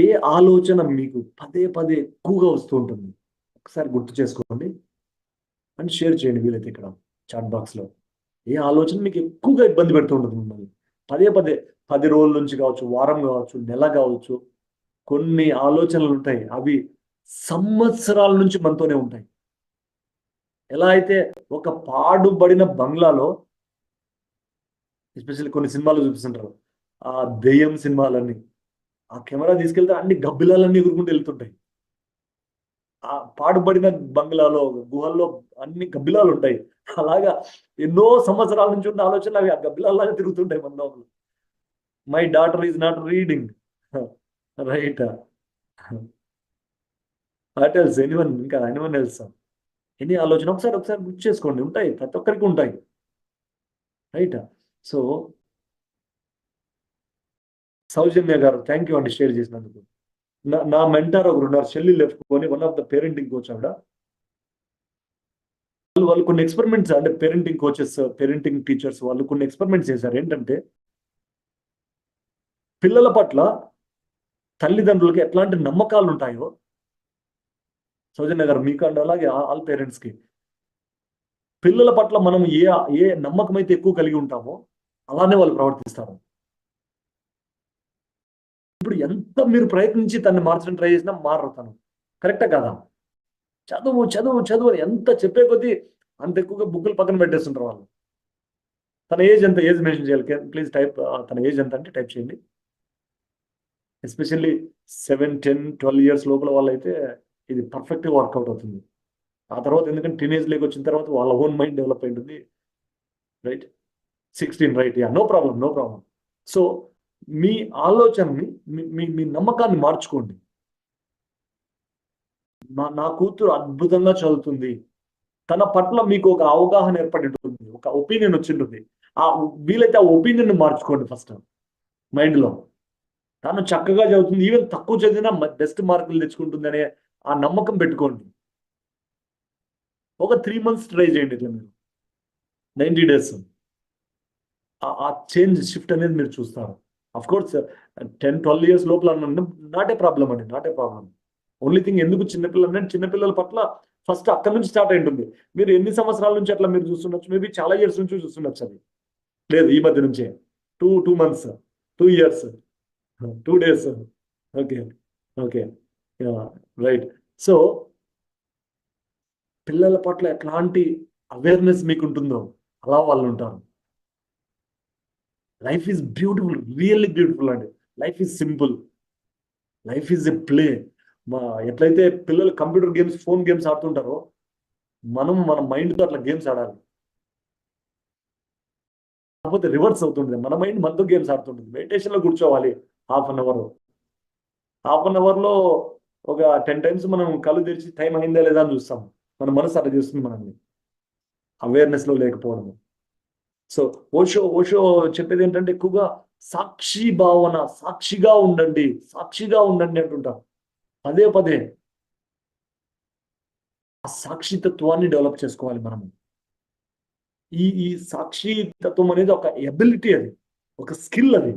ఏ ఆలోచన మీకు పదే పదే ఎక్కువగా వస్తూ ఉంటుంది ఒకసారి గుర్తు చేసుకోండి అండ్ షేర్ చేయండి వీలైతే ఇక్కడ చాట్ బాక్స్లో. ఏ ఆలోచన మీకు ఎక్కువగా ఇబ్బంది పెడుతూ ఉంటుంది మిమ్మల్ని పదే పదే, 10 రోజుల నుంచి కావచ్చు, వారం కావచ్చు, నెల కావచ్చు. కొన్ని ఆలోచనలు ఉంటాయి, అవి సంవత్సరాల నుంచి మనతోనే ఉంటాయి. ఎలా అయితే ఒక పాడుబడిన బంగ్లాలో, ఎస్పెషల్లీ కొన్ని సినిమాలు చూపిస్తుంటారు, ఆ దెయ్యం సినిమాలన్నీ, ఆ కెమెరా తీసుకెళ్తే అన్ని గబ్బిలాలన్నీ ఎగురుకుంటూ వెళ్తుంటాయి. ఆ పాడుబడిన బంగ్లాలో, గుహల్లో అన్ని గబ్బిలాలు ఉంటాయి. అలాగా ఎన్నో సంవత్సరాల నుంచి ఉన్న ఆలోచనలు అవి ఆ గబ్బిలాల్లాగా తిరుగుతుంటాయి మన లోపల. My daughter is not reading, right. What else? ఇంకా ఎనీవన్ ఎల్స్? ఎన్ని ఆలోచన ఒకసారి గుర్తు చేసుకోండి. ఉంటాయి, ప్రతి ఒక్కరికి ఉంటాయి, రైట్. సో సౌజన్య గారు, థ్యాంక్ యూ అండి షేర్ చేసినందుకు. నా మెంటర్ ఒకరు ఉన్నారు, Shelly Lefkoe, one of the parenting coach ఆవిడ. వాళ్ళు కొన్ని ఎక్స్పెరిమెంట్స్, అంటే పేరెంటింగ్ కోచెస్, పేరెంటింగ్ టీచర్స్, వాళ్ళు కొన్ని ఎక్స్పెరిమెంట్స్ చేశారు. ఏంటంటే పిల్లల పట్ల తల్లిదండ్రులకి ఎట్లాంటి నమ్మకాలు ఉంటాయో, సౌజన్య గారు మీకు అండ్ అలాగే ఆల్ పేరెంట్స్కి, పిల్లల పట్ల మనం ఏ నమ్మకం అయితే ఎక్కువ కలిగి ఉంటామో అలానే వాళ్ళు ప్రవర్తిస్తారు. ఇప్పుడు ఎంత మీరు ప్రయత్నించి తన్ని మార్చడం ట్రై చేసినా మారరు తను. కరెక్టా కదా? చదువు చదువు చదువు అని ఎంత చెప్పే కొద్దీ అంత ఎక్కువగా బుక్కులు పక్కన పెట్టేస్తుంటారు వాళ్ళు. తన ఏజ్ ఎంత? ఏజ్ మెన్షన్ చేయాలి, ప్లీజ్ టైప్. తన ఏజ్ ఎంత అంటే టైప్ చేయండి. ఎస్పెషల్లీ 7, 10, 12 ఇయర్స్ లోపల వాళ్ళైతే ఇది పర్ఫెక్ట్గా వర్కౌట్ అవుతుంది. ఆ తర్వాత ఎందుకంటే టీనేజ్ లేక వచ్చిన తర్వాత వాళ్ళ ఓన్ మైండ్ డెవలప్ అయి ఉంటుంది, right. 16, right, yeah, no problem, no problem. So మీ ఆలోచనని, మీ నమ్మకాన్ని మార్చుకోండి. నా కూతురు అద్భుతంగా చదువుతుంది, తన పట్ల మీకు ఒక అవగాహన ఏర్పడి ఉంటుంది, ఒక ఒపీనియన్ వచ్చి ఉంటుంది. వీలైతే ఆ ఒపీనియన్ మార్చుకోండి ఫస్ట్ మైండ్లో. తను చక్కగా చదువుతుంది, ఈవెన్ తక్కువ చదివినా బెస్ట్ మార్కులు తెచ్చుకుంటుంది అనే ఆ నమ్మకం పెట్టుకోండి. ఒక 3 months ట్రై చేయండి ఇట్లా మీరు, 90 days. ఆ చేంజ్, షిఫ్ట్ అనేది మీరు చూస్తారు. అఫ్ కోర్స్ 10, 12 ఇయర్స్ లోపల నాట్ ఏ ప్రాబ్లం అండి, not a problem. Only thing, ఎందుకు చిన్నపిల్లలు అంటే చిన్నపిల్లల పట్ల ఫస్ట్ అక్కడి నుంచి స్టార్ట్ అయి ఉంటుంది. మీరు ఎన్ని సంవత్సరాల నుంచి అట్లా మీరు చూస్తుండొచ్చు, మేబీ చాలా ఇయర్స్ నుంచి చూస్తుండొచ్చు. అది లేదు, ఈ మధ్య నుంచే 2 months, 2 years, 2 days. Okay, okay, right. So పిల్లల పట్ల ఎట్లాంటి అవేర్నెస్ మీకు ఉంటుందో అలా వాళ్ళు ఉంటారు. Life is beautiful, really beautiful అండి. Life is simple, life is a play. మా ఎట్లయితే పిల్లలు కంప్యూటర్ గేమ్స్, ఫోన్ గేమ్స్ ఆడుతుంటారో మనం మన మైండ్తో అట్లా గేమ్స్ ఆడాలి. కాకపోతే రివర్స్ అవుతుంది, మన మైండ్ మనతో గేమ్స్ ఆడుతుంటుంది. మెడిటేషన్లో కూర్చోవాలి half an hour. Half an అవర్లో ఒక 10 టైమ్స్ మనం కళ్ళు తెరిచి టైం అయిందా లేదా అని చూస్తాం. మన మనసు అట్లా చేస్తుంది మనల్ని, అవేర్నెస్లో లేకపోవడం. సో ఓషో చెప్పేది ఏంటంటే ఎక్కువగా సాక్షి భావన, సాక్షిగా ఉండండి, సాక్షిగా ఉండండి అంటుంటాం పదే పదే. ఆ సాక్షితత్వాన్ని డెవలప్ చేసుకోవాలి మనము. ఈ సాక్షితత్వం అనేది ఒక ఎబిలిటీ, అది ఒక స్కిల్. అది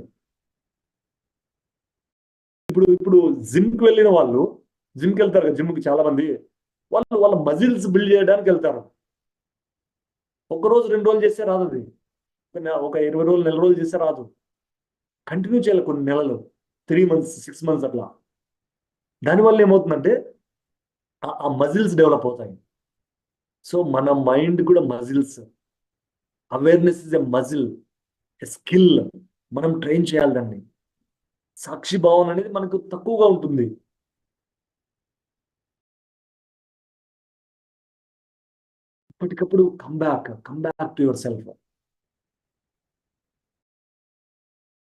ఇప్పుడు జిమ్కి వెళ్ళిన వాళ్ళు, జిమ్కి వెళ్తారు కదా, జిమ్కి చాలా మంది వాళ్ళ మజిల్స్ బిల్డ్ చేయడానికి వెళ్తారు. ఒక రోజు 2 రోజులు చేస్తే రాదు అది. ఒక 20 రోజులు, నెల రోజులు చేస్తే రాదు. కంటిన్యూ చేయాలి కొన్ని నెలలు, 3 months 6 months అట్లా. దానివల్ల ఏమవుతుందంటే ఆ మజిల్స్ డెవలప్ అవుతాయి. సో మన మైండ్ కూడా muscles. Awareness is a muscle, a skill. మనం ట్రైన్ చేయాలి దాన్ని. సాక్షి భావన అనేది మనకు తక్కువగా ఉంటుంది. ఇప్పటికప్పుడు come back to yourself.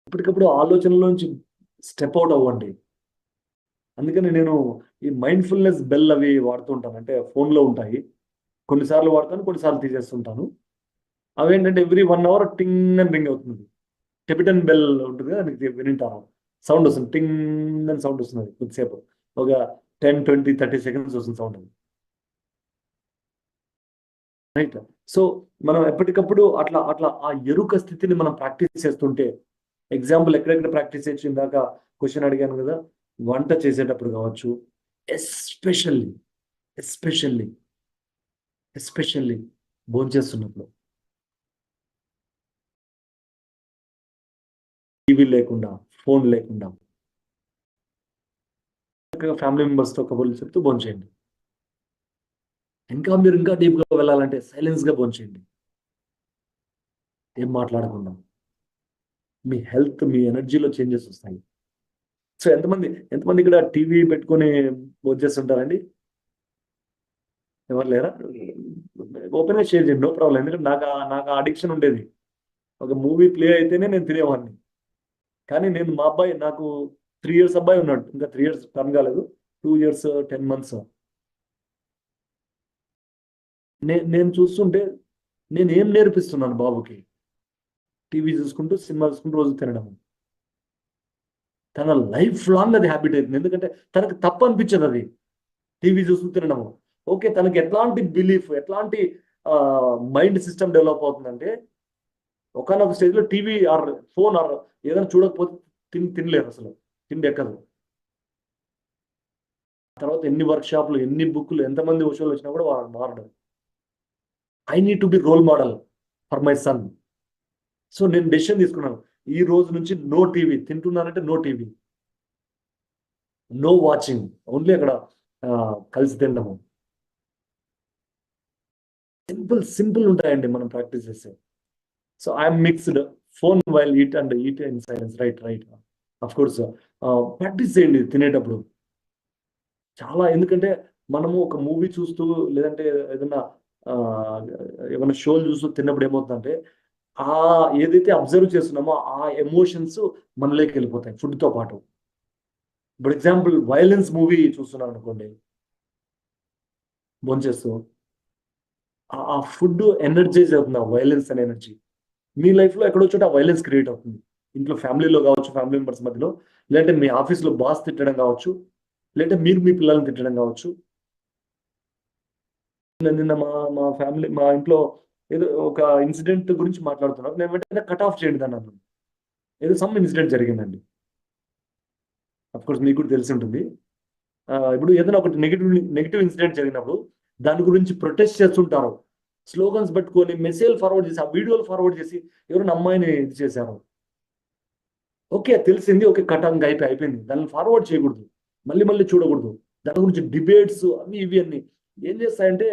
ఇప్పటికప్పుడు ఆలోచనలోంచి స్టెప్ అవుట్ అవ్వండి. అందుకని నేను ఈ మైండ్ఫుల్నెస్ బెల్ అవి వాడుతూ ఉంటాను. అంటే ఫోన్లో ఉంటాయి, కొన్నిసార్లు వాడతాను, కొన్నిసార్లు తీసేస్తుంటాను. అవేంటంటే ఎవ్రీ 1 hour టింగ్ అని రింగ్ అవుతుంది. టిబెటన్ బెల్ ఉంటుంది కదా, మీకు వినింటాను. సౌండ్ వస్తుంది, టింగ్ అని సౌండ్ వస్తుంది కొద్దిసేపు, ఒక 10, 20, 30 seconds వస్తుంది సౌండ్. రైట్. సో మనం ఎప్పటికప్పుడు అట్లా అట్లా ఆ ఎరుక స్థితిని మనం ప్రాక్టీస్ చేస్తుంటే, ఎగ్జాంపుల్ ఎక్కడెక్కడ ప్రాక్టీస్ చేయొచ్చు, ఇందాక క్వశ్చన్ అడిగాను కదా, వంట చేసేటప్పుడు కావచ్చు, ఎస్పెషల్లీ ఎస్పెషల్లీ ఎస్పెషల్లీ భోంచేస్తున్నప్పుడు, టీవీ లేకుండా, ఫోన్ లేకుండా, ఫ్యామిలీ మెంబర్స్తో కబుర్లు చెప్తూ భోంచేయండి. మీరు ఇంకా డీప్గా వెళ్ళాలంటే సైలెన్స్గా భోంచేయండి, ఏం మాట్లాడకుండా. మీ హెల్త్, మీ ఎనర్జీలో చేంజెస్ వస్తాయి. సో ఎంతమంది ఇక్కడ టీవీ పెట్టుకొని భోంచేస్తుంటారండి? ఎవరు లేరా? ఓపెన్గా షేర్ చేయండి, నో ప్రాబ్లం. ఎందుకంటే నాకు అడిక్షన్ ఉండేది. ఒక మూవీ ప్లే అయితేనే నేను తినేవాడిని. కానీ మా అబ్బాయి, నాకు 3 years అబ్బాయి ఉన్నాడు, ఇంకా 3 years టర్న్ కాలేదు, 2 years 10 months. నేను చూస్తుంటే నేను ఏం నేర్పిస్తున్నాను బాబుకి? టీవీ చూసుకుంటూ, సినిమా చూసుకుంటూ రోజు తినడం. తన లైఫ్ లాంగ్ అది హ్యాబిట్ అవుతుంది. ఎందుకంటే తనకు తప్పు అనిపించదు అది, టీవీ చూస్తూ తినడము. ఓకే, తనకి ఎట్లాంటి బిలీఫ్, ఎట్లాంటి మైండ్ సిస్టమ్ డెవలప్ అవుతుందంటే, ఒకనొక స్టేజ్లో టీవీ ఆర్ ఫోన్ ఆర్ ఏదైనా చూడకపోతే తినలేరు, అసలు తిండి ఎక్కదు. తర్వాత ఎన్ని వర్క్షాప్లు, ఎన్ని బుక్లు, ఎంతమంది ఉషోలు వచ్చినా కూడా వాడు మారడం. I need to be role model for my son. So నేను డెసిషన్ తీసుకున్నాను, ఈ రోజు నుంచి నో టీవీ. తింటున్నానంటే no TV, no watching, only అక్కడ కలిసి తినడము. సింపుల్ ఉంటాయండి మనం ప్రాక్టీస్ చేస్తే. So I'm mixed, phone while eat and eat in silence. Right. Of course practice చేయండి తినేటప్పుడు చాలా. ఎందుకంటే మనము ఒక మూవీ చూస్తూ, లేదంటే ఏదైనా ఏమైనా షోలు చూస్తూ తిన్నప్పుడు ఏమవుతుందంటే, ఏదైతే అబ్జర్వ్ చేస్తున్నామో ఆ ఎమోషన్స్ మనలోకి వెళ్ళిపోతాయి ఫుడ్తో పాటు. ఫర్ ఎగ్జాంపుల్ వైలెన్స్ మూవీ చూస్తున్నాను అనుకోండి, భోంచేస్తూ, ఆ ఫుడ్ ఎనర్జైజ్ అవుతుంది, ఆ వైలెన్స్ అనే ఎనర్జీ మీ లైఫ్లో ఎక్కడో చోట ఆ వైలెన్స్ క్రియేట్ అవుతుంది. ఇంట్లో ఫ్యామిలీలో కావచ్చు, ఫ్యామిలీ మెంబర్స్ మధ్యలో, లేదంటే మీ ఆఫీస్లో బాస్ తిట్టడం కావచ్చు, లేదంటే మీరు మీ పిల్లల్ని తిట్టడం కావచ్చు. నిన్న మా ఫ్యామిలీ, మా ఇంట్లో ఏదో ఒక ఇన్సిడెంట్ గురించి మాట్లాడుతున్నారు. నేను వెంటనే కట్ ఆఫ్ చేయండి దాన్ని అన్నాను. ఏదో సమ్ ఇన్సిడెంట్ జరిగిందండి. అఫ్ కోర్స్ మీకు కూడా తెలిసి ఉంటుంది. ఇప్పుడు ఏదైనా ఒకటి నెగిటివ్ ఇన్సిడెంట్ జరిగినప్పుడు దాని గురించి ప్రొటెస్ట్ చేస్తుంటారు. స్లోగన్స్ పెట్టుకొని, మెసేజ్ ఫార్వర్డ్ చేసి, ఆ వీడియోలు ఫార్వర్డ్ చేసి ఎవరైనా అమ్మాయిని ఇది చేశారు. ఓకే, తెలిసింది, ఓకే, కటాంగ్ అయిపోయింది. దాన్ని ఫార్వర్డ్ చేయకూడదు, మళ్ళీ చూడకూడదు. దాని గురించి డిబేట్స్ అవి ఇవి అన్ని ఏం చేస్తాయంటే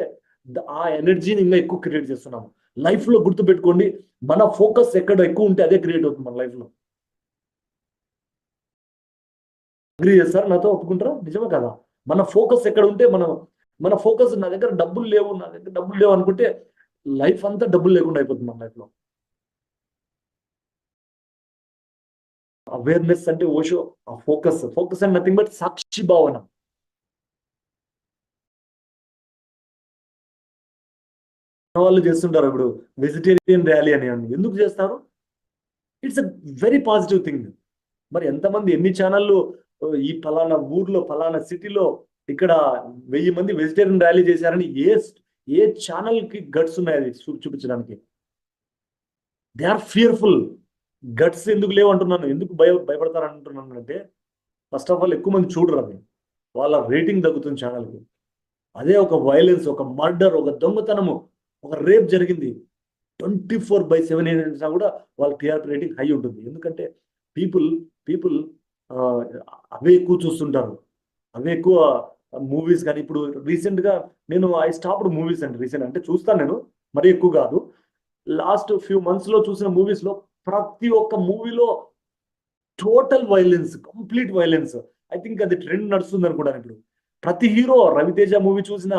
ఆ ఎనర్జీని ఇంకా ఎక్కువ క్రియేట్ చేస్తున్నాము. లైఫ్లో గుర్తుపెట్టుకోండి, మన ఫోకస్ ఎక్కడ ఎక్కువ ఉంటే అదే క్రియేట్ అవుతుంది మన లైఫ్లో. అగ్రీ చేస్తారా నాతో? ఒప్పుకుంటారా? నిజమే కదా? మన ఫోకస్ ఎక్కడ ఉంటే మన ఫోకస్ నా దగ్గర డబ్బులు లేవు అనుకుంటే లైఫ్ అంతా డబ్బులు లేకుండా అయిపోతుంది మన లైఫ్లో. అవేర్నెస్ అంటే Osho focus and nothing but సాక్షి భావన. వాళ్ళు చేస్తుంటారు ఇప్పుడు వెజిటేరియన్ ర్యాలీ అని ఎందుకు చేస్తారు? It's a very positive thing. మరి ఎంతమంది ఎన్ని ఛానళ్ళు ఈ ఫలానా ఊర్లో ఫలానా సిటీలో ఇక్కడ 1000 మంది వెజిటేరియన్ ర్యాలీ చేశారని ఏ ఛానల్ కి గట్స్ ఉన్నాయి అది చూపించడానికి? They are fearful. గట్స్ ఎందుకు లేవు అంటున్నాను, ఎందుకు భయపడతారు అంటున్నాను అంటే ఫస్ట్ ఆఫ్ ఆల్ ఎక్కువ మంది చూడరు, అది వాళ్ళ రేటింగ్ తగ్గుతుంది ఛానల్కి. అదే ఒక వైలెన్స్, ఒక మర్డర్, ఒక దొంగతనము, ఒక రేప్ జరిగింది 24/7 అయినా కూడా వాళ్ళ టీఆర్పీ రేటింగ్ హై ఉంటుంది. ఎందుకంటే పీపుల్ అవే ఎక్కువ చూస్తుంటారు, అవే ఎక్కువ మూవీస్. కానీ ఇప్పుడు రీసెంట్ గా నేను ఐ స్టాప్డ్ మూవీస్ అండి. రీసెంట్ అంటే చూస్తాను నేను, మరీ ఎక్కువ కాదు. లాస్ట్ ఫ్యూ మంత్స్ లో చూసిన మూవీస్ లో ప్రతి ఒక్క మూవీలో total violence, complete violence. I think అది ట్రెండ్ నడుస్తుంది అనుకుంటాను ఇప్పుడు. ప్రతి హీరో, రవితేజ మూవీ చూసినా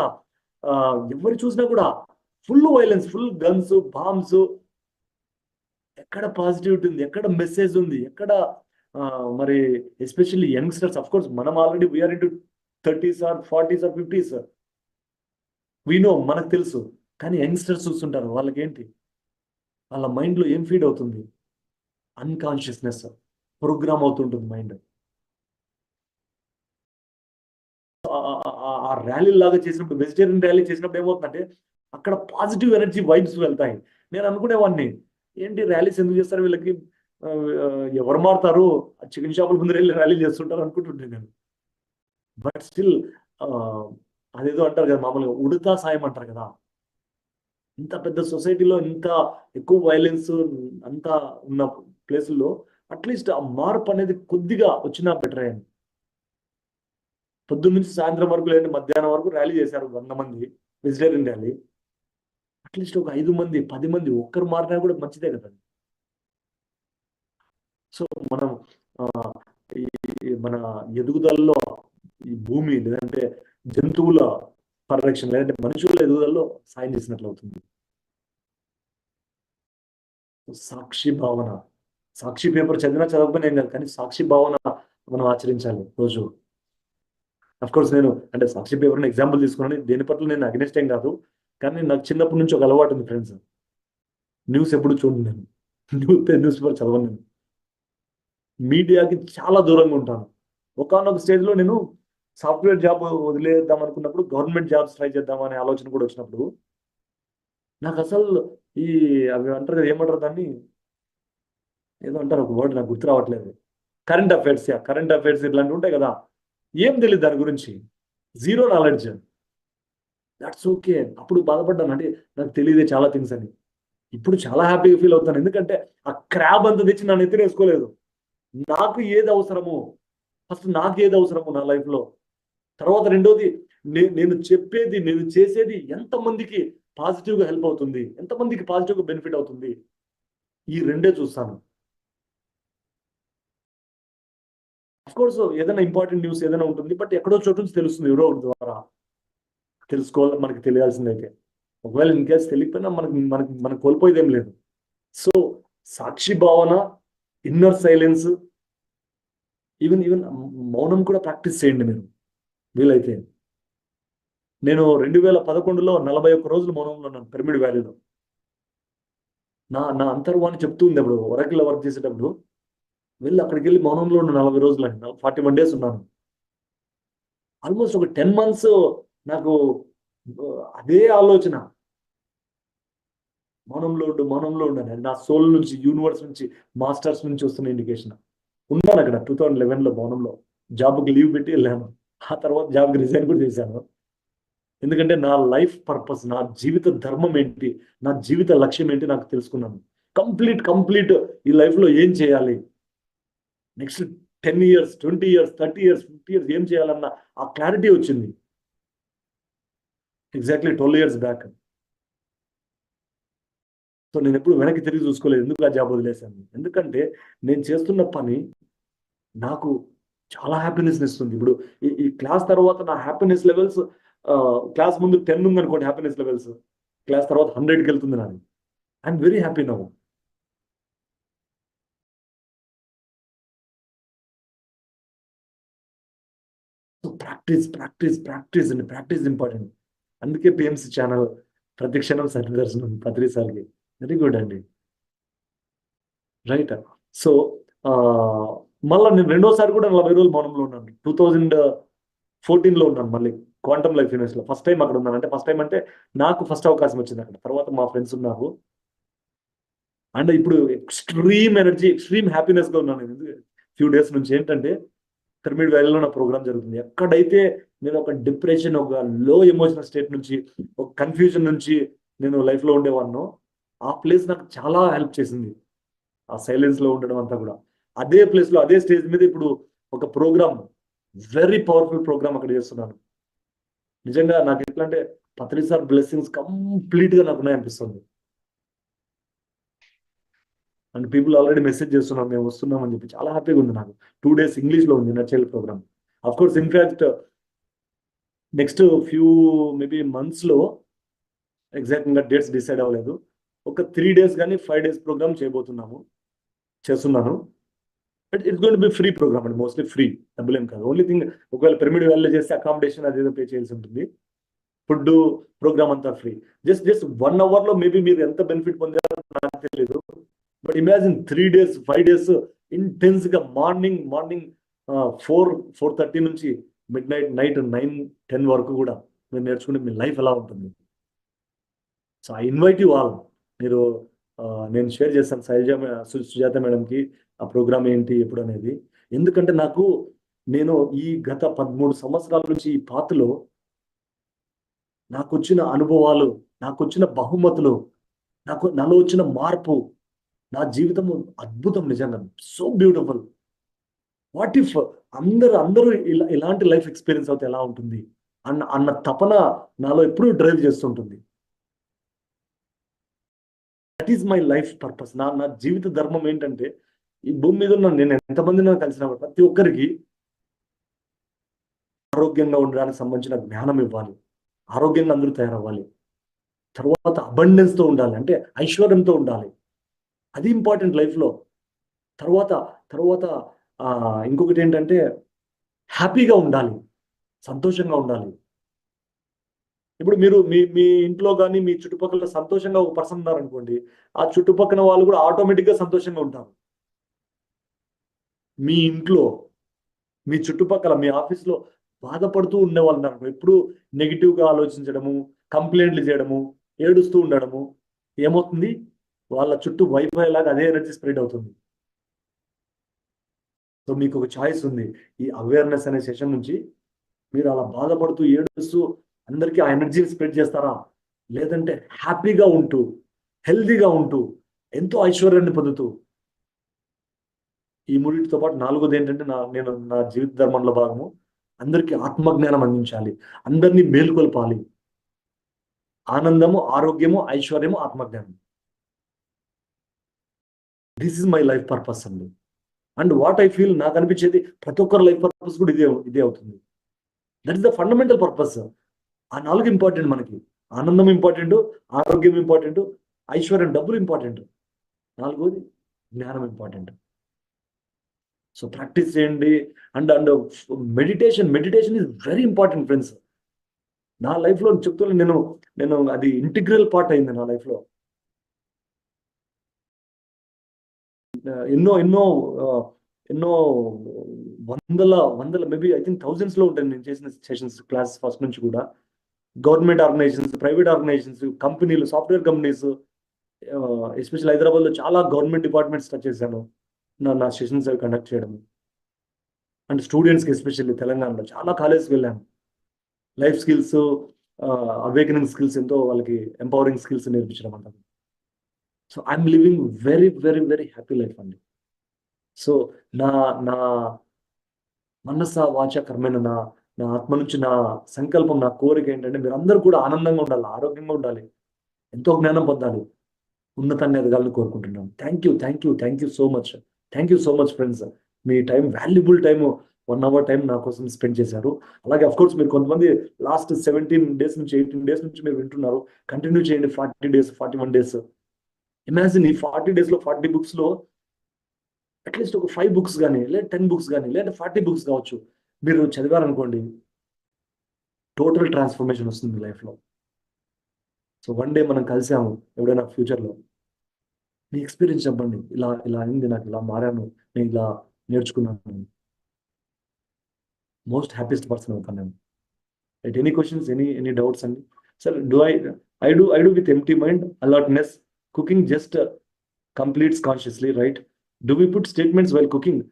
ఎవరు చూసినా కూడా full violence, full guns, bombs. ఎక్కడ పాజిటివిటీ ఉంది, ఎక్కడ మెసేజ్ ఉంది, ఎక్కడ మరి ఎస్పెషల్లీ యంగ్స్టర్స్. అఫ్ కోర్స్ మనం already we are into 30s or 40s or 50s, we know, మనకు తెలుసు. కానీ యంగ్స్టర్స్ చూస్తుంటారు, వాళ్ళకి ఏంటి, వాళ్ళ మైండ్లో ఏం ఫీడ్ అవుతుంది? అన్కాన్షియస్నెస్ ప్రోగ్రామ్ అవుతుంటుంది మైండ్. ఆ ర్యాలీ లాగా చేసినప్పుడు, వెజిటేరియన్ ర్యాలీ చేసినప్పుడు ఏమవుతుందంటే అక్కడ పాజిటివ్ ఎనర్జీ వైబ్స్ వెళ్తాయి. నేను అనుకునేవాడిని, ఏంటి ర్యాలీస్ ఎందుకు చేస్తారు వీళ్ళకి, ఎవరు మారుతారు, చికెన్ షాపుల ముందు వెళ్ళి ర్యాలీ చేస్తుంటారు అనుకుంటుంటే నేను. బట్ స్టిల్ అదేదో అంటారు కదా మామూలుగా, ఉడతా సాయం అంటారు కదా. ఇంత పెద్ద సొసైటీలో ఇంత ఎక్కువ వైలెన్స్ అంతా ఉన్న ప్లేసుల్లో అట్లీస్ట్ ఆ మార్పు అనేది కొద్దిగా వచ్చినా బెటర్ అయ్యింది. పొద్దున్న నుంచి సాయంత్రం వరకు లేదంటే మధ్యాహ్నం వరకు ర్యాలీ చేశారు 100 మంది వెజిటేరియన్ ర్యాలీ. అట్లీస్ట్ ఒక 5 మంది 10 మంది ఒక్కరు మారినా కూడా మంచిదే కదా. సో మనం మన ఎదుగుదలలో ఈ భూమి లేదంటే జంతువుల పరిరక్షణ లేదంటే మనుషుల ఎదుగుదలలో సాయం చేసినట్లు అవుతుంది. సాక్షి భావన, సాక్షి పేపర్ చదవకపోయినా ఏం కాదు, కానీ సాక్షి భావన మనం ఆచరించాలి రోజు. అఫ్ కోర్స్ నేను అంటే సాక్షి పేపర్ని ఎగ్జాంపుల్ తీసుకున్నాను, దేని పట్ల నేను అగ్నెస్ట్ ఏం కాదు. కానీ నాకు చిన్నప్పటి నుంచి ఒక అలవాటు ఉంది ఫ్రెండ్స్, న్యూస్ ఎప్పుడు చూడండి నేను, న్యూస్ పేపర్ చదవను నేను, మీడియాకి చాలా దూరంగా ఉంటాను. ఒకనొక స్టేజ్లో నేను సాఫ్ట్వేర్ జాబ్ వదిలేద్దాం అనుకున్నప్పుడు గవర్నమెంట్ జాబ్స్ ట్రై చేద్దాం అనే ఆలోచన కూడా వచ్చినప్పుడు నాకు అసలు అవి అంటారు కదా, ఏమంటారు దాన్ని, ఏదో అంటారు, ఒక వర్డ్ నాకు గుర్తు రావట్లేదు. కరెంట్ అఫైర్స్ ఇట్లాంటివి ఉంటాయి కదా, ఏం తెలియదు దాని గురించి, జీరో నాలెడ్జ్. That's okay. అప్పుడు బాధపడ్డాను, అంటే నాకు తెలియదే చాలా థింగ్స్ అని. ఇప్పుడు చాలా హ్యాపీగా ఫీల్ అవుతాను, ఎందుకంటే ఆ క్రాబ్ అంతా తెచ్చి నన్ను ఎత్తిన వేసుకోలేదు. నాకు ఏది అవసరము, ఫస్ట్ నాకు ఏది అవసరము నా లైఫ్లో, తర్వాత రెండోది నేను చెప్పేది, నేను చేసేది ఎంతమందికి పాజిటివ్గా హెల్ప్ అవుతుంది, ఎంతమందికి పాజిటివ్గా బెనిఫిట్ అవుతుంది, ఈ రెండే చూస్తాను. కోర్స్ ఏదైనా ఇంపార్టెంట్ న్యూస్ ఏదైనా ఉంటుంది, బట్ ఎక్కడో చోటు నుంచి తెలుస్తుంది, ఎవరో ఒకరి ద్వారా తెలుసుకోవాలి, మనకి తెలియాల్సిందైతే. ఒకవేళ ఇన్ కేసు తెలియకపోయినా మనకు కోల్పోయేదేం లేదు. సో సాక్షి భావన, ఇన్నర్ సైలెన్స్, ఈవెన్ మౌనం కూడా ప్రాక్టీస్ చేయండి మీరు వీలైతే. నేను 2011లో 41 రోజులు మౌనంలో ఉన్నాను పిరమిడ్ వ్యాలీలో. నా అంతర్వాణి చెప్తూ ఉంది అప్పుడు ఒరాకిల్ వర్క్ చేసేటప్పుడు, అక్కడికి వెళ్ళి మౌనంలో ఉన్న 40 రోజులు అండి, 41 days ఉన్నాను. ఆల్మోస్ట్ ఒక 10 months నాకు అదే ఆలోచన, మౌనంలో ఉండాలి. నా సోల్ నుంచి, యూనివర్స్ నుంచి, మాస్టర్స్ నుంచి వస్తున్న ఇండికేషన్. ఉన్నాను అక్కడ 2011లో మౌనంలో, జాబ్కి లీవ్ పెట్టి వెళ్ళాను. ఆ తర్వాత జాబ్కి రిజైన్ కూడా చేశాను. ఎందుకంటే నా లైఫ్ పర్పస్, నా జీవిత ధర్మం ఏంటి, నా జీవిత లక్ష్యం ఏంటి నాకు తెలుసుకున్నాను. కంప్లీట్ ఈ లైఫ్లో ఏం చేయాలి, next 10 years, 20 years, 30 years, 50 years ఏం చేయాలన్న ఆ క్లారిటీ వచ్చింది. Exactly 12 years back. సో నేను ఎప్పుడు వెనక్కి తిరిగి చూసుకోలేదు, ఎందుకు ఆ జాబ్ వదిలేశాను. ఎందుకంటే నేను చేస్తున్న పని నాకు చాలా హ్యాపీనెస్ ఇస్తుంది. ఇప్పుడు ఈ క్లాస్ తర్వాత నా హ్యాపీనెస్ లెవెల్స్, క్లాస్ ముందు 10 ఉంది అనుకోండి హ్యాపీనెస్ లెవెల్స్, క్లాస్ తర్వాత 100కి వెళ్తుంది నాది. I'm very happy now. So practice అండి, ప్రాక్టీస్ ఇంపార్టెంట్. అందుకే పిఎంసి ఛానల్ ప్రతి క్షణం సత్యదర్శనం పత్రి సార్కి. వెరీ గుడ్ అండి. రైట్. సో మళ్ళీ నేను రెండోసారి కూడా 40 రోజులు మౌనంలో ఉన్నాను. 2014లో ఉన్నాను మళ్ళీ క్వాంటమ్ లైఫ్ యూనివర్సిటీలో. ఫస్ట్ టైం అక్కడ ఉన్నాను. అంటే ఫస్ట్ టైం అంటే నాకు ఫస్ట్ అవకాశం వచ్చింది అక్కడ. తర్వాత మా ఫ్రెండ్స్ ఉన్నారు. అండ్ ఇప్పుడు ఎక్స్ట్రీమ్ ఎనర్జీ, ఎక్స్ట్రీమ్ హ్యాపీనెస్ గా ఉన్నాను ఫ్యూ డేస్ నుంచి. ఏంటంటే పిరమిడ్ వ్యాలీలో నా ప్రోగ్రామ్ జరుగుతుంది. ఎక్కడైతే నేను ఒక డిప్రెషన్, ఒక లో ఎమోషనల్ స్టేట్ నుంచి, ఒక కన్ఫ్యూజన్ నుంచి నేను లైఫ్ లో ఉండేవాడినో, ఆ ప్లేస్ నాకు చాలా హెల్ప్ చేసింది. ఆ సైలెన్స్ లో ఉండడం అంతా కూడా. అదే ప్లేస్ లో, అదే స్టేజ్ మీద ఇప్పుడు ఒక ప్రోగ్రామ్, వెరీ పవర్ఫుల్ ప్రోగ్రామ్ అక్కడ చేస్తున్నాను. నిజంగా నాకు ఎట్లా అంటే పత్రి సార్ బ్లెస్సింగ్స్ కంప్లీట్ గా నాకు ఉన్నాయనిపిస్తుంది. అండ్ పీపుల్ ఆల్రెడీ మెసేజ్ చేస్తున్నాం మేము వస్తున్నాం అని చెప్పి. చాలా హ్యాపీగా ఉంది నాకు. 2 days ఇంగ్లీష్ లో ఉంది నచ్చేల్ programme. Of course in fact next few maybe months లో, ఎగ్జాక్ట్ గా డేట్స్ డిసైడ్ అవ్వలేదు, ఒక 3 days కానీ 5 days ప్రోగ్రామ్ చేస్తున్నాను. It's going to be free programme అండి, మోస్ట్లీ ఫ్రీ, డబ్బులేం కాదు. ఓన్లీ థింగ్, ఒకవేళ పిరమిడ్ వ్యాలీలో చేస్తే అకామిడేషన్ అదేదో పే చేయాల్సి ఉంటుంది. ఫుడ్, ప్రోగ్రామ్ అంతా ఫ్రీ. జస్ట్ 1 hour లో మేబీ మీరు ఎంత బెనిఫిట్ పొందారో నాకు తెలియదు. But imagine 3 days 5 days intense గా మార్నింగ్ 4:30 నుంచి నైట్ 9-10 వరకు కూడా మీరు నేర్చుకునే మీ లైఫ్ ఎలా ఉంటుంది. So I invite you all. మీరు నేను షేర్ చేస్తాను సుజాత మేడంకి ఆ ప్రోగ్రామ్ ఏంటి ఎప్పుడు అనేది. ఎందుకంటే నేను ఈ గత 13 సంవత్సరాల నుంచి ఈ పాత్రలో నాకు వచ్చిన అనుభవాలు, నాకు వచ్చిన బహుమతులు, నాలో వచ్చిన మార్పు, నా జీవితం అద్భుతం నిజంగా. So beautiful. వాట్ ఇఫ్ అందరూ ఇలాంటి లైఫ్ ఎక్స్పీరియన్స్ అవుతే ఎలా ఉంటుంది అన్న తపన నాలో ఎప్పుడూ డ్రైవ్ చేస్తుంటుంది. That is my life purpose. నా జీవిత ధర్మం ఏంటంటే, ఈ భూమి మీద ఉన్న నేను ఎంతమందినో కలిసిన ప్రతి ఒక్కరికి ఆరోగ్యంగా ఉండడానికి సంబంధించిన జ్ఞానం ఇవ్వాలి, ఆరోగ్యంగా అందరూ తయారవ్వాలి, తర్వాత అబండెన్స్ తో ఉండాలి, అంటే ఐశ్వర్యంతో ఉండాలి. అది ఇంపార్టెంట్ లైఫ్లో. తర్వాత ఇంకొకటి ఏంటంటే హ్యాపీగా ఉండాలి, సంతోషంగా ఉండాలి. ఇప్పుడు మీరు మీ ఇంట్లో కానీ మీ చుట్టుపక్కల సంతోషంగా ఒక పర్సన్ ఉన్నారనుకోండి, ఆ చుట్టుపక్కల వాళ్ళు కూడా ఆటోమేటిక్గా సంతోషంగా ఉంటారు. మీ ఇంట్లో, మీ చుట్టుపక్కల, మీ ఆఫీస్లో బాధపడుతూ ఉండేవాళ్ళు ఉన్నారు, ఎప్పుడు నెగిటివ్గా ఆలోచించడము, కంప్లైంట్లు చేయడము, ఏడుస్తూ ఉండడము, ఏమవుతుంది? వాళ్ళ చుట్టూ వైఫై లాగా అదే ఎనర్జీ స్ప్రెడ్ అవుతుంది. సో మీకు ఒక చాయిస్ ఉంది. ఈ అవేర్నెస్ అనే సెషన్ నుంచి మీరు అలా బాధపడుతూ ఏడుస్తూ అందరికీ ఆ ఎనర్జీని స్ప్రెడ్ చేస్తారా, లేదంటే హ్యాపీగా ఉంటూ, హెల్దీగా ఉంటూ, ఎంతో ఐశ్వర్యాన్ని పొందుతూ, ఈ మూడింటితో పాటు 4వది ఏంటంటే నేను నా జీవిత ధర్మంలో భాగము అందరికీ ఆత్మజ్ఞానం అందించాలి, అందరినీ మేల్కొల్పాలి. ఆనందము, ఆరోగ్యము, ఐశ్వర్యము, ఆత్మజ్ఞానం. This is my life purpose అండి. అండ్ వాట్ ఐ ఫీల్, నాకు అనిపించేది ప్రతి ఒక్కరి లైఫ్ పర్పస్ కూడా ఇదే అవుతుంది. That is the fundamental purpose. ఆ 4 ఇంపార్టెంట్ మనకి. ఆనందం ఇంపార్టెంట్, ఆరోగ్యం ఇంపార్టెంట్, ఐశ్వర్యం, డబ్బులు ఇంపార్టెంట్, 4వది జ్ఞానం ఇంపార్టెంట్. సో ప్రాక్టీస్ చేయండి. And meditation is very important friends. నా లైఫ్లో చెప్తున్నా, నేను అది ఇంటిగ్రల్ పార్ట్ అయింది నా లైఫ్లో. ఎన్నో వందల మేబీ ఐ థింక్ థౌజండ్స్ లో ఉంటాయి నేను చేసిన సెషన్స్, క్లాస్ ఫస్ట్ నుంచి కూడా. గవర్నమెంట్ ఆర్గనైజేషన్స్, ప్రైవేట్ ఆర్గనైజేషన్స్, కంపెనీలు, సాఫ్ట్వేర్ కంపెనీస్, ఎస్పెషల్ హైదరాబాద్లో చాలా గవర్నమెంట్ డిపార్ట్మెంట్స్ టచ్ చేశాను నా సెషన్స్ అవి కండక్ట్ చేయడం. అండ్ స్టూడెంట్స్కి ఎస్పెషల్లీ తెలంగాణలో చాలా కాలేజ్కి వెళ్ళాను. లైఫ్ స్కిల్స్, అవేకనింగ్ స్కిల్స్, ఎంతో వాళ్ళకి ఎంపవరింగ్ స్కిల్స్ నేర్పించడం అంటారు. So I'm living very very very happy life అండి. సో నా మనస వాచ కర్మైన నా ఆత్మ నుంచి నా సంకల్పం, నా కోరిక ఏంటంటే మీరు అందరూ కూడా ఆనందంగా ఉండాలి, ఆరోగ్యంగా ఉండాలి, ఎంతో జ్ఞానం పొందాలి, ఉన్నతాన్ని ఎదగాలని కోరుకుంటున్నాను. Thank you so much friends. Me time, valuable time 1 hour time నా కోసం స్పెండ్ చేశారు. అలాగే అఫ్ కోర్స్ మీరు కొంతమంది లాస్ట్ 17 డేస్ నుంచి 18 డేస్ నుంచి మీరు వింటున్నారు. కంటిన్యూ చేయండి 40 డేస్ 41 డేస్. ఇమాజిన్ ఈ 40 డేస్ లో 40 బుక్స్ లో అట్లీస్ట్ ఒక 5 బుక్స్ కానీ లేదా 10 బుక్స్ కానీ లేదా 40 బుక్స్ కావచ్చు మీరు చదివారనుకోండి, టోటల్ ట్రాన్స్ఫర్మేషన్ వస్తుంది మీ లైఫ్లో. సో వన్ డే మనం కలిసాము ఎవడైనా ఫ్యూచర్లో, మీ ఎక్స్పీరియన్స్ చెప్పండి, ఇలా ఇలా అయింది, నాకు ఇలా మారాను, నేను ఇలా నేర్చుకున్నాను. మోస్ట్ హ్యాపీయెస్ట్ పర్సన్ అవుతాను నేను. Right, any questions, any doubts అండి? Sir I do with empty mind, alertness, cooking just completes consciously, right? Do we put statements while cooking?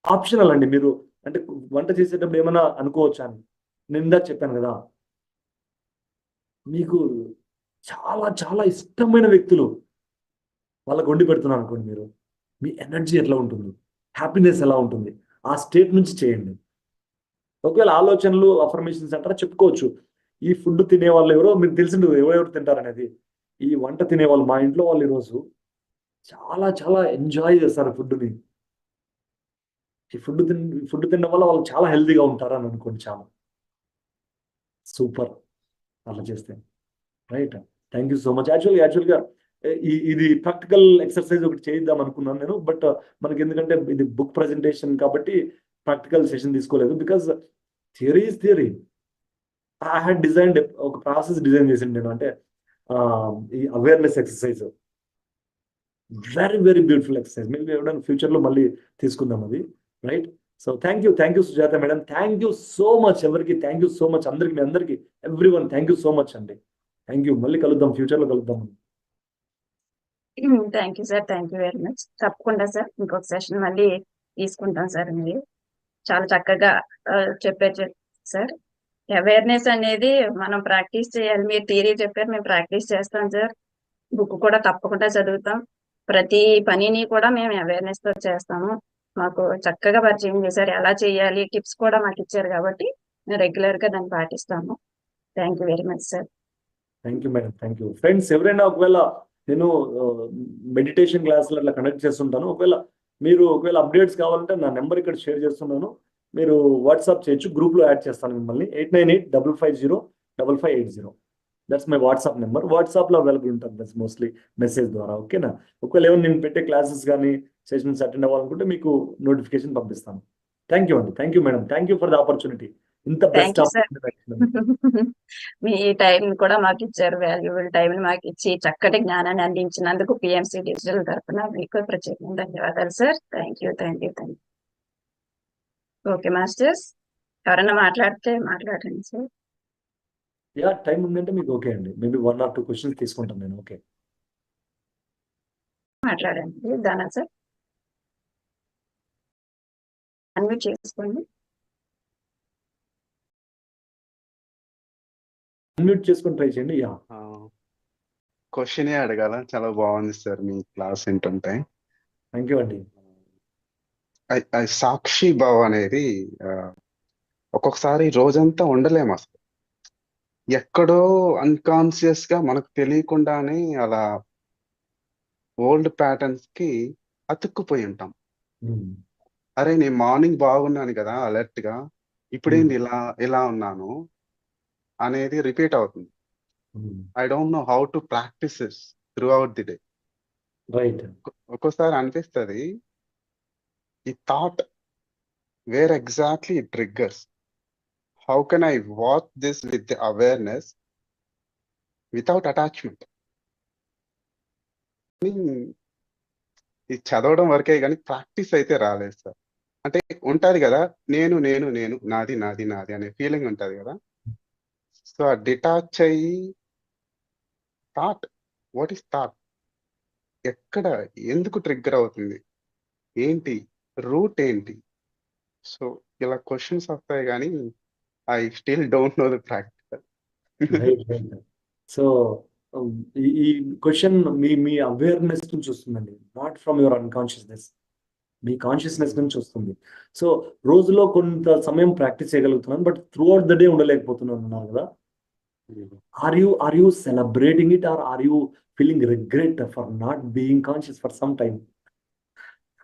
Optional అండి. మీరు అంటే వంట చేసేటప్పుడు ఏమైనా అనుకోవచ్చా అని నేను ఇందాక చెప్పాను కదా, మీకు చాలా చాలా ఇష్టమైన వ్యక్తులు వాళ్ళకు వండి పెడుతున్నారు అనుకోండి, మీరు మీ ఎనర్జీ ఎట్లా ఉంటుంది, హ్యాపీనెస్ ఎలా ఉంటుంది, ఆ స్టేట్ నుంచి చేయండి. ఒకవేళ ఆలోచనలు అఫర్మేషన్స్ అంటారా చెప్పుకోవచ్చు. ఈ ఫుడ్ తినే వాళ్ళు ఎవరో మీకు తెలిసింది, ఎవరెవరు తింటారనేది. ఈ వంట తినే వాళ్ళు మా ఇంట్లో వాళ్ళు ఈరోజు చాలా చాలా ఎంజాయ్ చేస్తారు ఫుడ్ని. ఈ ఫుడ్ తినడం వల్ల వాళ్ళు చాలా హెల్తీగా ఉంటారు అని అనుకోండి. చాలా సూపర్ అలా చేస్తే, right? Thank you so much. యాక్చువల్గా ఇది ప్రాక్టికల్ ఎక్సర్సైజ్ ఒకటి చేద్దాం అనుకున్నాను నేను, బట్ మనకి ఎందుకంటే ఇది బుక్ ప్రజెంటేషన్ కాబట్టి ప్రాక్టికల్ సెషన్ తీసుకోలేదు. Because theory is theory. I had designed ఒక ప్రాసెస్ డిజైన్ చేసింది నేను, అంటే ఈ awareness exercise. Very very beautiful exercise. Maybe ఎవరైనా ఫ్యూచర్లో మళ్ళీ తీసుకుందాం అది, right? So thank you Sujatha madam. Thank you so much ఎవరికి, థ్యాంక్ యూ సో మచ్ అందరికి, మీ అందరికి, everyone thank you so much అండి. Thank you. మళ్ళీ కలుద్దాం, ఫ్యూచర్లో కలుద్దాం. Thank you sir, thank you very much. తప్పకుండా సార్, ఇంకొక సెషన్ మళ్ళీ తీసుకుంటాం సార్. మీరు చాలా చక్కగా చెప్పారు సార్. అవేర్నెస్ అనేది మనం ప్రాక్టీస్ చేయాలి. మీరు థియరీ చెప్పారు, మేము ప్రాక్టీస్ చేస్తాం సార్. బుక్ కూడా తప్పకుండా చదువుతాం. ప్రతి పనిని కూడా మేము అవేర్నెస్ తో చేస్తాము. మాకు చక్కగా పరిచయం చేశారు, ఎలా చేయాలి, టిప్స్ కూడా మాకు ఇచ్చారు కాబట్టి మేము రెగ్యులర్ గా దాన్ని పాటిస్తాము. Thank you very much sir. Thank you madam, thank you. Friends, ఎవరైనా ఒకవేళ నేను మెడిటేషన్ క్లాసులు అట్లా కండక్ట్ చేస్తుంటాను, ఒకవేళ అప్డేట్స్ కావాలంటే నా నెంబర్ ఇక్కడ షేర్ చేస్తున్నాను, మీరు వాట్సాప్ చేయొచ్చు, గ్రూప్లో యాడ్ చేస్తాను మిమ్మల్ని. 8985505580. That's my WhatsApp number. వాట్సాప్లో అవైలబుల్ ఉంటుంది, దట్స్ మోస్ట్లీ మెసేజ్ ద్వారా. ఓకేనా? ఒకవేళ ఏమైనా నేను పెట్టే క్లాసెస్ కానీ సెషన్స్ అటెండ్ అవ్వాలనుకుంటే మీకు నోటిఫికేషన్ పంపిస్తాను. థ్యాంక్ యూ అండి, thank you madam, thank you for the opportunity. ఇంత బెస్ట్ మీ టైం కూడా మాకు ఇచ్చారు, వాల్యుబుల్ టైం మాకు ఇచ్చి చక్కటి జ్ఞానాన్ని అందించినందుకు పిఎంసి డిజిటల్ తరఫున మీకు ప్రత్యేకంగా ధన్యవాదాలు sir. Thank you. Okay masters, ఎవరైనా మాట్లాడండి సార్. యా, టైం ఉందంటే మీకు ఓకే అండి. మేబీ 1 or 2 క్వశ్చన్స్ తీసుకుంటాను నేను. ఓకే, మాట్లాడండి. దానా సార్, అన్మ్యూట్ చేసుకోండి. అన్మ్యూట్ చేసుకొని ట్రై చేయండి. యా, క్వశ్చనే అడగాల. చాలా బాగుంది సార్ మీ క్లాస్ వింటుంటే. థ్యాంక్ యూ అండి. సాక్షి భావ అనేది ఒక్కొక్కసారి రోజంతా ఉండలేము అసలు. ఎక్కడో అన్కాన్షియస్ గా మనకు తెలియకుండానే అలా ఓల్డ్ ప్యాటర్న్స్ కి అతుక్కుపోయి ఉంటాం. అరే, నేను మార్నింగ్ బాగున్నాను కదా అలర్ట్ గా, ఇప్పుడేంది ఇలా ఉన్నాను అనేది రిపీట్ అవుతుంది. I don't know how to practice this through out the day. Right. ఒక్కోసారి అనిపిస్తుంది ఈ thought where exactly it triggers. How can I watch this with the awareness without attachment? ఇది చదవడం వరకే కానీ ప్రాక్టీస్ అయితే రాలేదు సార్. అంటే ఉంటది కదా, నేను నేను నేను నాది నాది నాది అనే ఫీలింగ్ ఉంటది కదా. సో ఆ డిటాచ్ అయ్యి థాట్, వాట్ ఈస్ థాట్, ఎక్కడ ఎందుకు ట్రిగ్గర్ అవుతుంది, ఏంటి రూట్ ఏంటి? సో ఇలా క్వశ్చన్స్ వస్తాయి కానీ I still don't know the practical. So ఈ క్వశ్చన్ మీ అవేర్నెస్ నుంచి వస్తుందండి, నాట్ ఫ్రమ్ యువర్ అన్కాన్షియస్నెస్. మీ కాన్షియస్నెస్ నుంచి వస్తుంది. సో రోజులో కొంత సమయం ప్రాక్టీస్ చేయగలుగుతున్నాను, but throughout the day ఉండలేకపోతున్నాను అన్నారు కదా. Are you celebrating it, are are you feeling regret for not being conscious for some time?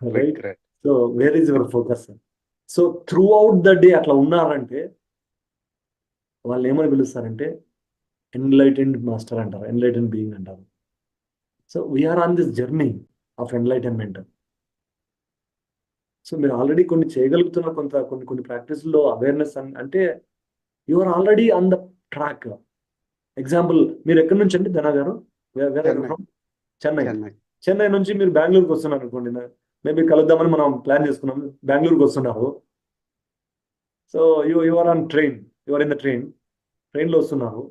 Right. So where is your focus? So throughout the day అట్లా ఉన్నారంటే వాళ్ళు ఏమని పిలుస్తారంటే ఎన్లైటెండ్ మాస్టర్ అంటారు, ఎన్లైటెండ్ బీయింగ్ అంటారు. So we are on this journey of enlightenment. So మీరు ఆల్రెడీ కొన్ని చేయగలుగుతున్న కొన్ని ప్రాక్టీస్లో అవేర్నెస్ అంటే you are already on the track. Example, మీరు ఎక్కడి నుంచి అండి ధనా గారు? చెన్నై. చెన్నై. చెన్నై. చెన్నై నుంచి మీరు బెంగళూరుకి వస్తున్నారు అనుకోండి, మేబీ కలుద్దామని మనం ప్లాన్ చేసుకున్నాం, బెంగళూరుకి వస్తున్నారు. So you are on train, you are in the ట్రైన్లో వస్తున్నారు.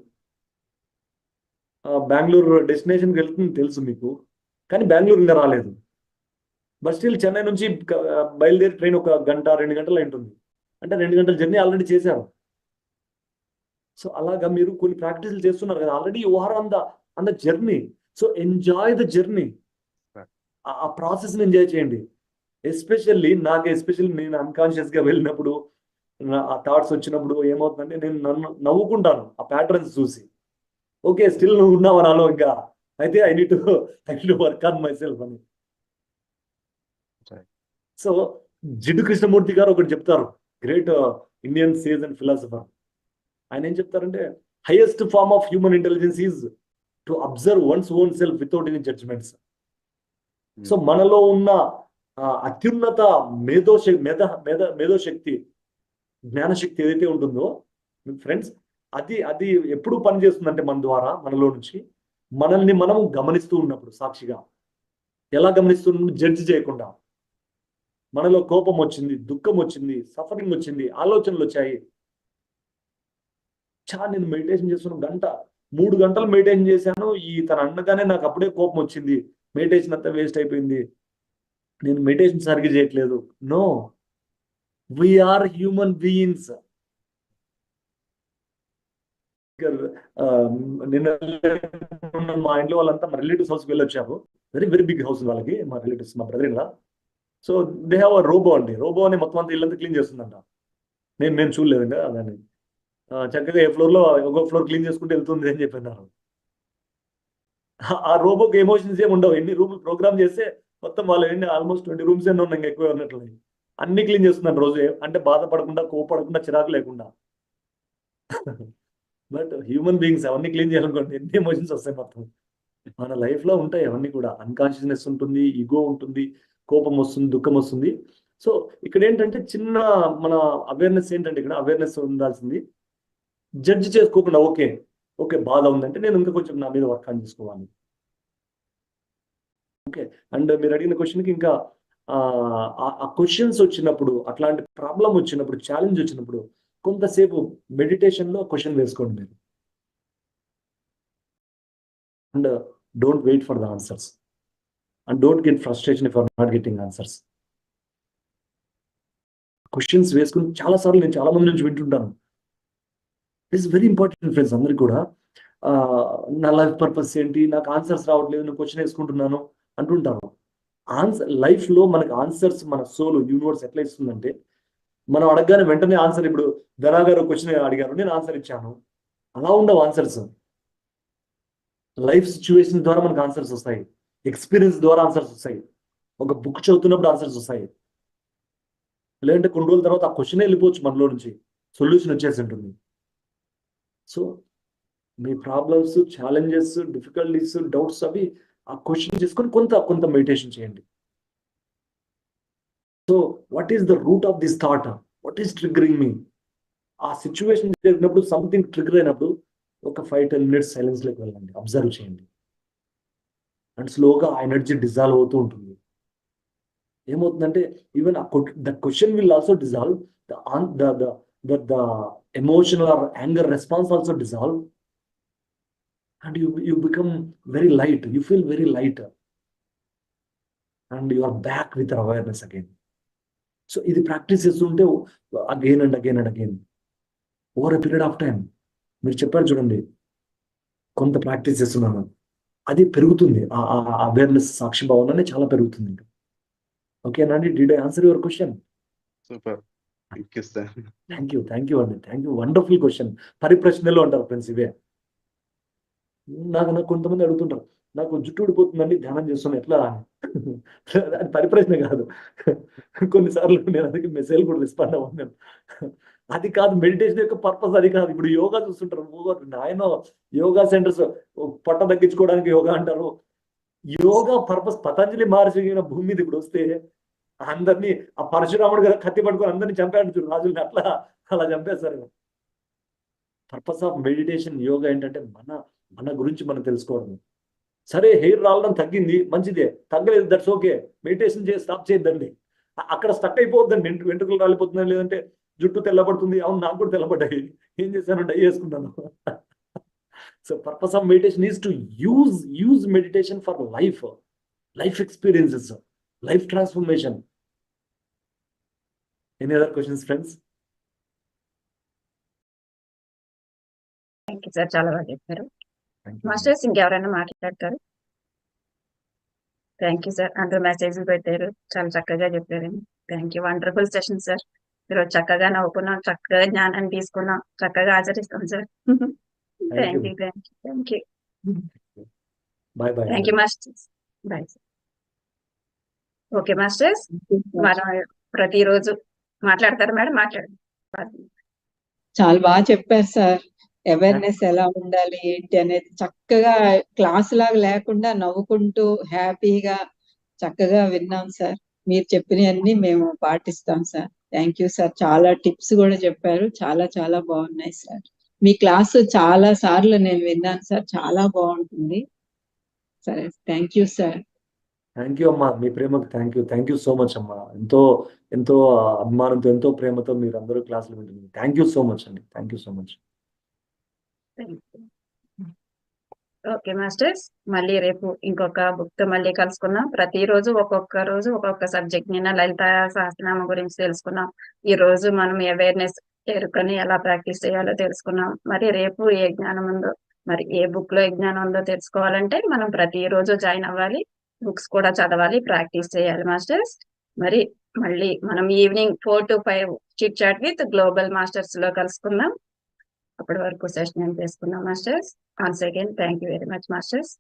బెంగళూరు డెస్టినేషన్కి వెళ్తుంది తెలుసు మీకు, కానీ బెంగళూరు ఇంకా రాలేదు. బట్ స్టిల్ చెన్నై నుంచి బయలుదేరి ట్రైన్ 1 గంట 2 గంటలు ఉంటుంది, అంటే 2 గంటల జర్నీ ఆల్రెడీ చేశారు. సో అలాగా మీరు కొన్ని ప్రాక్టీసులు చేస్తున్నారు కదా, already you are on the journey. So enjoy the journey, ఆ ప్రాసెస్ని ఎంజాయ్ చేయండి. ఎస్పెషల్లీ నేను అన్కాన్షియస్గా వెళ్ళినప్పుడు, ఆ థాట్స్ వచ్చినప్పుడు ఏమవుతుందంటే నేను నవ్వుకుంటాను ఆ ప్యాటర్న్స్ చూసి. ఓకే, స్టిల్ నువ్వు ఉన్నావు నాలో, ఇంకా అయితే I need to work on myself అని. సో జిడ్డు కృష్ణమూర్తి గారు ఒకటి చెప్తారు, great Indian sage and philosopher. ఆయన ఏం చెప్తారంటే, highest form of human intelligence is to observe one's own self without any judgments. So మనలో ఉన్న అత్యున్నత మేధోశక్తి, జ్ఞానశక్తి ఏదైతే ఉంటుందో ఫ్రెండ్స్, అది ఎప్పుడు పనిచేస్తుందంటే మన ద్వారా, మనలో నుంచి మనల్ని మనం గమనిస్తూ ఉన్నప్పుడు, సాక్షిగా ఎలా గమనిస్తున్నప్పుడు, జడ్జి చేయకుండా. మనలో కోపం వచ్చింది, దుఃఖం వచ్చింది, సఫరింగ్ వచ్చింది, ఆలోచనలు వచ్చాయి. నేను మెడిటేషన్ చేస్తున్న 3 గంటలు మెడిటేషన్ చేశాను, తన అనగానే నాకు అప్పుడే కోపం వచ్చింది, మెడిటేషన్ అంతా వేస్ట్ అయిపోయింది, నేను మెడిటేషన్ సరిగ్గా చేయట్లేదు. No, we are human beings. నిన్న మా ఇంట్లో వాళ్ళంతా మా రిలేటివ్స్ హౌస్కి వెళ్ళొచ్చారు. వెరీ వెరీ బిగ్ హౌస్ వాళ్ళకి, మా రిలేటివ్స్, మా బ్రదర్ ఇలా. So they have a robot అండి. రోబో అని మొత్తం అంతా ఇల్లంతా క్లీన్ చేస్తుందంట. నేను చూడలేదండి అదని. చక్కగా ఏ ఫ్లోర్లో ఒక ఫ్లోర్ క్లీన్ చేసుకుంటూ వెళ్తుంది అని చెప్పినారు. ఆ రోబోకి ఎమోషన్స్ ఏమి ఉండవు. ఎన్ని రూమ్లు ప్రోగ్రామ్ చేస్తే మొత్తం వాళ్ళు ఆల్మోస్ట్ 20 రూమ్స్ ఎన్నో ఉన్నాయి, ఎక్కువ ఉన్నట్లు. అన్ని క్లీన్ చేస్తున్నాను రోజు, అంటే బాధపడకుండా, కోపడకుండా, చిరాకు లేకుండా. బట్ హ్యూమన్ బీయింగ్స్ అవన్నీ క్లీన్ చేయాలనుకోండి, ఎన్ని ఎమోషన్స్ వస్తాయి మొత్తం. మన లైఫ్లో ఉంటాయి అవన్నీ కూడా. అన్కాన్షియస్నెస్ ఉంటుంది, ఈగో ఉంటుంది, కోపం వస్తుంది, దుఃఖం వస్తుంది. సో ఇక్కడ ఏంటంటే చిన్న మన అవేర్నెస్ ఏంటంటే, ఇక్కడ అవేర్నెస్ ఉండాల్సింది జడ్జి చేసుకోకుండా, ఓకే బాధ ఉందంటే నేను ఇంకా కొంచెం నా మీద వర్క్ ఆన్ చేసుకోవాలి. ఓకే, అండ్ మీరు అడిగిన క్వశ్చన్కి ఇంకా ఆ క్వశ్చన్స్ వచ్చినప్పుడు, అట్లాంటి ప్రాబ్లం వచ్చినప్పుడు, ఛాలెంజ్ వచ్చినప్పుడు కొంతసేపు మెడిటేషన్లో క్వశ్చన్ వేసుకోండి మీరు. And don't wait for the answers, and don't get frustration if are not getting answers. Questions వేసుకుని చాలాసార్లు నేను చాలా మంది నుంచి వింటుంటాను. ఇట్స్ వెరీ ఇంపార్టెంట్ ఫ్రెండ్స్, అందరికి కూడా. నా లైఫ్ పర్పస్ ఏంటి, నాకు ఆన్సర్స్ రావట్లేదు, నేను క్వశ్చన్ వేసుకుంటున్నాను అంటుంటాను. లైఫ్లో మనకు ఆన్సర్స్ మన సోల్, యూనివర్స్ ఎట్లా ఇస్తుందంటే, మనం అడగగానే వెంటనే ఆన్సర్. ఇప్పుడు ధనా గారు క్వశ్చన్ అడిగారు, నేను ఆన్సర్ ఇచ్చాను. అలా ఉండవు ఆన్సర్స్. లైఫ్ సిచ్యువేషన్ ద్వారా మనకు ఆన్సర్స్ వస్తాయి, ఎక్స్పీరియన్స్ ద్వారా ఆన్సర్స్ వస్తాయి, ఒక బుక్ చదువుతున్నప్పుడు ఆన్సర్స్ వస్తాయి. లేదంటే కొన్ని రోజుల తర్వాత ఆ క్వశ్చన్ వెళ్ళిపోవచ్చు మనలో నుంచి, సొల్యూషన్ వచ్చేసి ఉంటుంది. సో మీ ప్రాబ్లమ్స్, ఛాలెంజెస్, డిఫికల్టీస్, డౌట్స్ అవి ఆ క్వశ్చన్ చేసుకొని కొంత మెడిటేషన్ చేయండి. So what is the root of this thought, what is triggering me? ఆ సిచ్యువేషన్ జరిగినప్పుడు, సంథింగ్ ట్రిగర్ అయినప్పుడు ఒక 5-10 minutes సైలెన్స్లోకి వెళ్ళండి, అబ్జర్వ్ చేయండి. అండ్ స్లోగా ఆ ఎనర్జీ డిజాల్వ్ అవుతూ ఉంటుంది. ఏమవుతుందంటే, even the question will also dissolve, the emotional are anger response also dissolve, and you become very light, you feel very light, and you are back with your awareness again. So ఇది ప్రాక్టీస్ చేస్తుంటే again and again over a period of time. మీరు చెప్పారు చూడండి, కొంత ప్రాక్టీస్ చేస్తున్నాను, అది పెరుగుతుంది. ఆ అవేర్నెస్, సాక్షి భావన అనేది చాలా పెరుగుతుంది. ఓకేనండి, did I answer your question? Super, thank you sir. Thank you అండి, థ్యాంక్ యూ. Wonderful question. పరిప్రశ్నలు అంటారు ఫ్రెండ్స్ ఇవే. నాకు కొంతమంది అడుగుతుంటారు, నాకు జుట్టు ఊడిపోతుందండి ధ్యానం చేస్తున్నా ఎట్లా అది పరిప్రశ్న కాదు. కొన్నిసార్లు నేను అందుకే మెసేజ్ కూడా రెస్పాండ్ అవ్వను. అది కాదు మెడిటేషన్ యొక్క పర్పస్, అది కాదు. ఇప్పుడు యోగా చూస్తుంటారు, నాయన యోగా సెంటర్స్ పొట్ట తగ్గించుకోవడానికి యోగా అంటారు. యోగా పర్పస్ పతంజలి మహర్షి భూమి మీద ఇప్పుడు వస్తే అందరినీ ఆ పరశురాముడు కదా కత్తి పట్టుకొని అందరినీ చంపాడు చూడు రాజుల్ని, అలా చంపేస్తారు. పర్పస్ ఆఫ్ మెడిటేషన్ యోగా ఏంటంటే మన గురించి మనం తెలుసుకోవడం. సరే హెయిర్ రావడం తగ్గింది, మంచిదే. తగ్గలేదు, దట్స్ ఓకే. మెడిటేషన్ చేసి స్టాప్ చేయొద్దండి. అక్కడ స్టక్ అయిపోద్దండి. వెంట్రుకలు రాలిపోతుందని, లేదంటే జుట్టు తెల్లబడుతుంది. అవును, నాకు కూడా తెల్లబడ్డాయి. ఏం చేశాను, డై చేసుకున్నాను. So purpose of meditation is to use meditation for life experiences, life transformation. Any other questions friends? Thank you sir, చాలా బాగా చెప్పారు. Thank you. మాస్టర్స్ ఇంకెవరైనా మాట్లాడతారు? థ్యాంక్ యూ సార్, అందరూ మెసేజ్లు పెట్టారు, చాలా చక్కగా చెప్పారు. Thank you, wonderful session sir. ఈరోజు చక్కగా నవ్వుకున్నాం, చక్కగా జ్ఞానాన్ని తీసుకున్నాం, చక్కగా ఆచరిస్తాం సార్. Thank you, thank you. Bye bye. Thank you masters, bye sir. Okay masters, మనం ప్రతిరోజు మాట్లాడతారు మేడం, మాట్లాడండి. చాలా బాగా చెప్పారు సార్. అవేర్నెస్ ఎలా ఉండాలి ఏంటి అనేది చక్కగా క్లాస్ లాగా లేకుండా నవ్వుకుంటూ హ్యాపీగా చక్కగా విన్నాం సార్. మీరు చెప్పినవన్నీ మేము పాటిస్తాం సార్. Thank you sir. చాలా టిప్స్ కూడా చెప్పారు, చాలా చాలా బాగున్నాయి సార్. మీ క్లాసు చాలా సార్లు నేను విన్నాను సార్, చాలా బాగుంటుంది. సరే, thank you sir. Thank you అమ్మా, మీ ప్రేమకు థ్యాంక్ యూ సో మచ్ అమ్మా. ఎంతో అభిమానంతో, ఎంతో ప్రేమతో మీరు అందరూ క్లాసులు వింటున్నారు. థ్యాంక్ యూ సో మచ్ అండి. Thank you so much. Okay masters, మళ్ళీ రేపు ఇంకొక బుక్ తో మళ్ళీ కలుసుకుందాం. ప్రతిరోజు ఒక్కొక్క సబ్జెక్ట్. నిన్న లలిత సహస్రనామం గురించి తెలుసుకున్నాం. ఈ రోజు మనం అవేర్నెస్ ఎరుకని ఎలా ప్రాక్టీస్ చేయాలో తెలుసుకున్నాం. మరి రేపు ఏ జ్ఞానం ఉందో, మరి ఏ బుక్ లో ఏ జ్ఞానం ఉందో తెలుసుకోవాలంటే మనం ప్రతిరోజు జాయిన్ అవ్వాలి, బుక్స్ కూడా చదవాలి, ప్రాక్టీస్ చేయాలి మాస్టర్స్. మరి మళ్ళీ మనం evening 4 to 5 chit chat with global masters లో కలుసుకుందాం. అప్పటి వరకు సెషన్ ఏం చేసుకున్నాం masters. Once again thank you very much masters.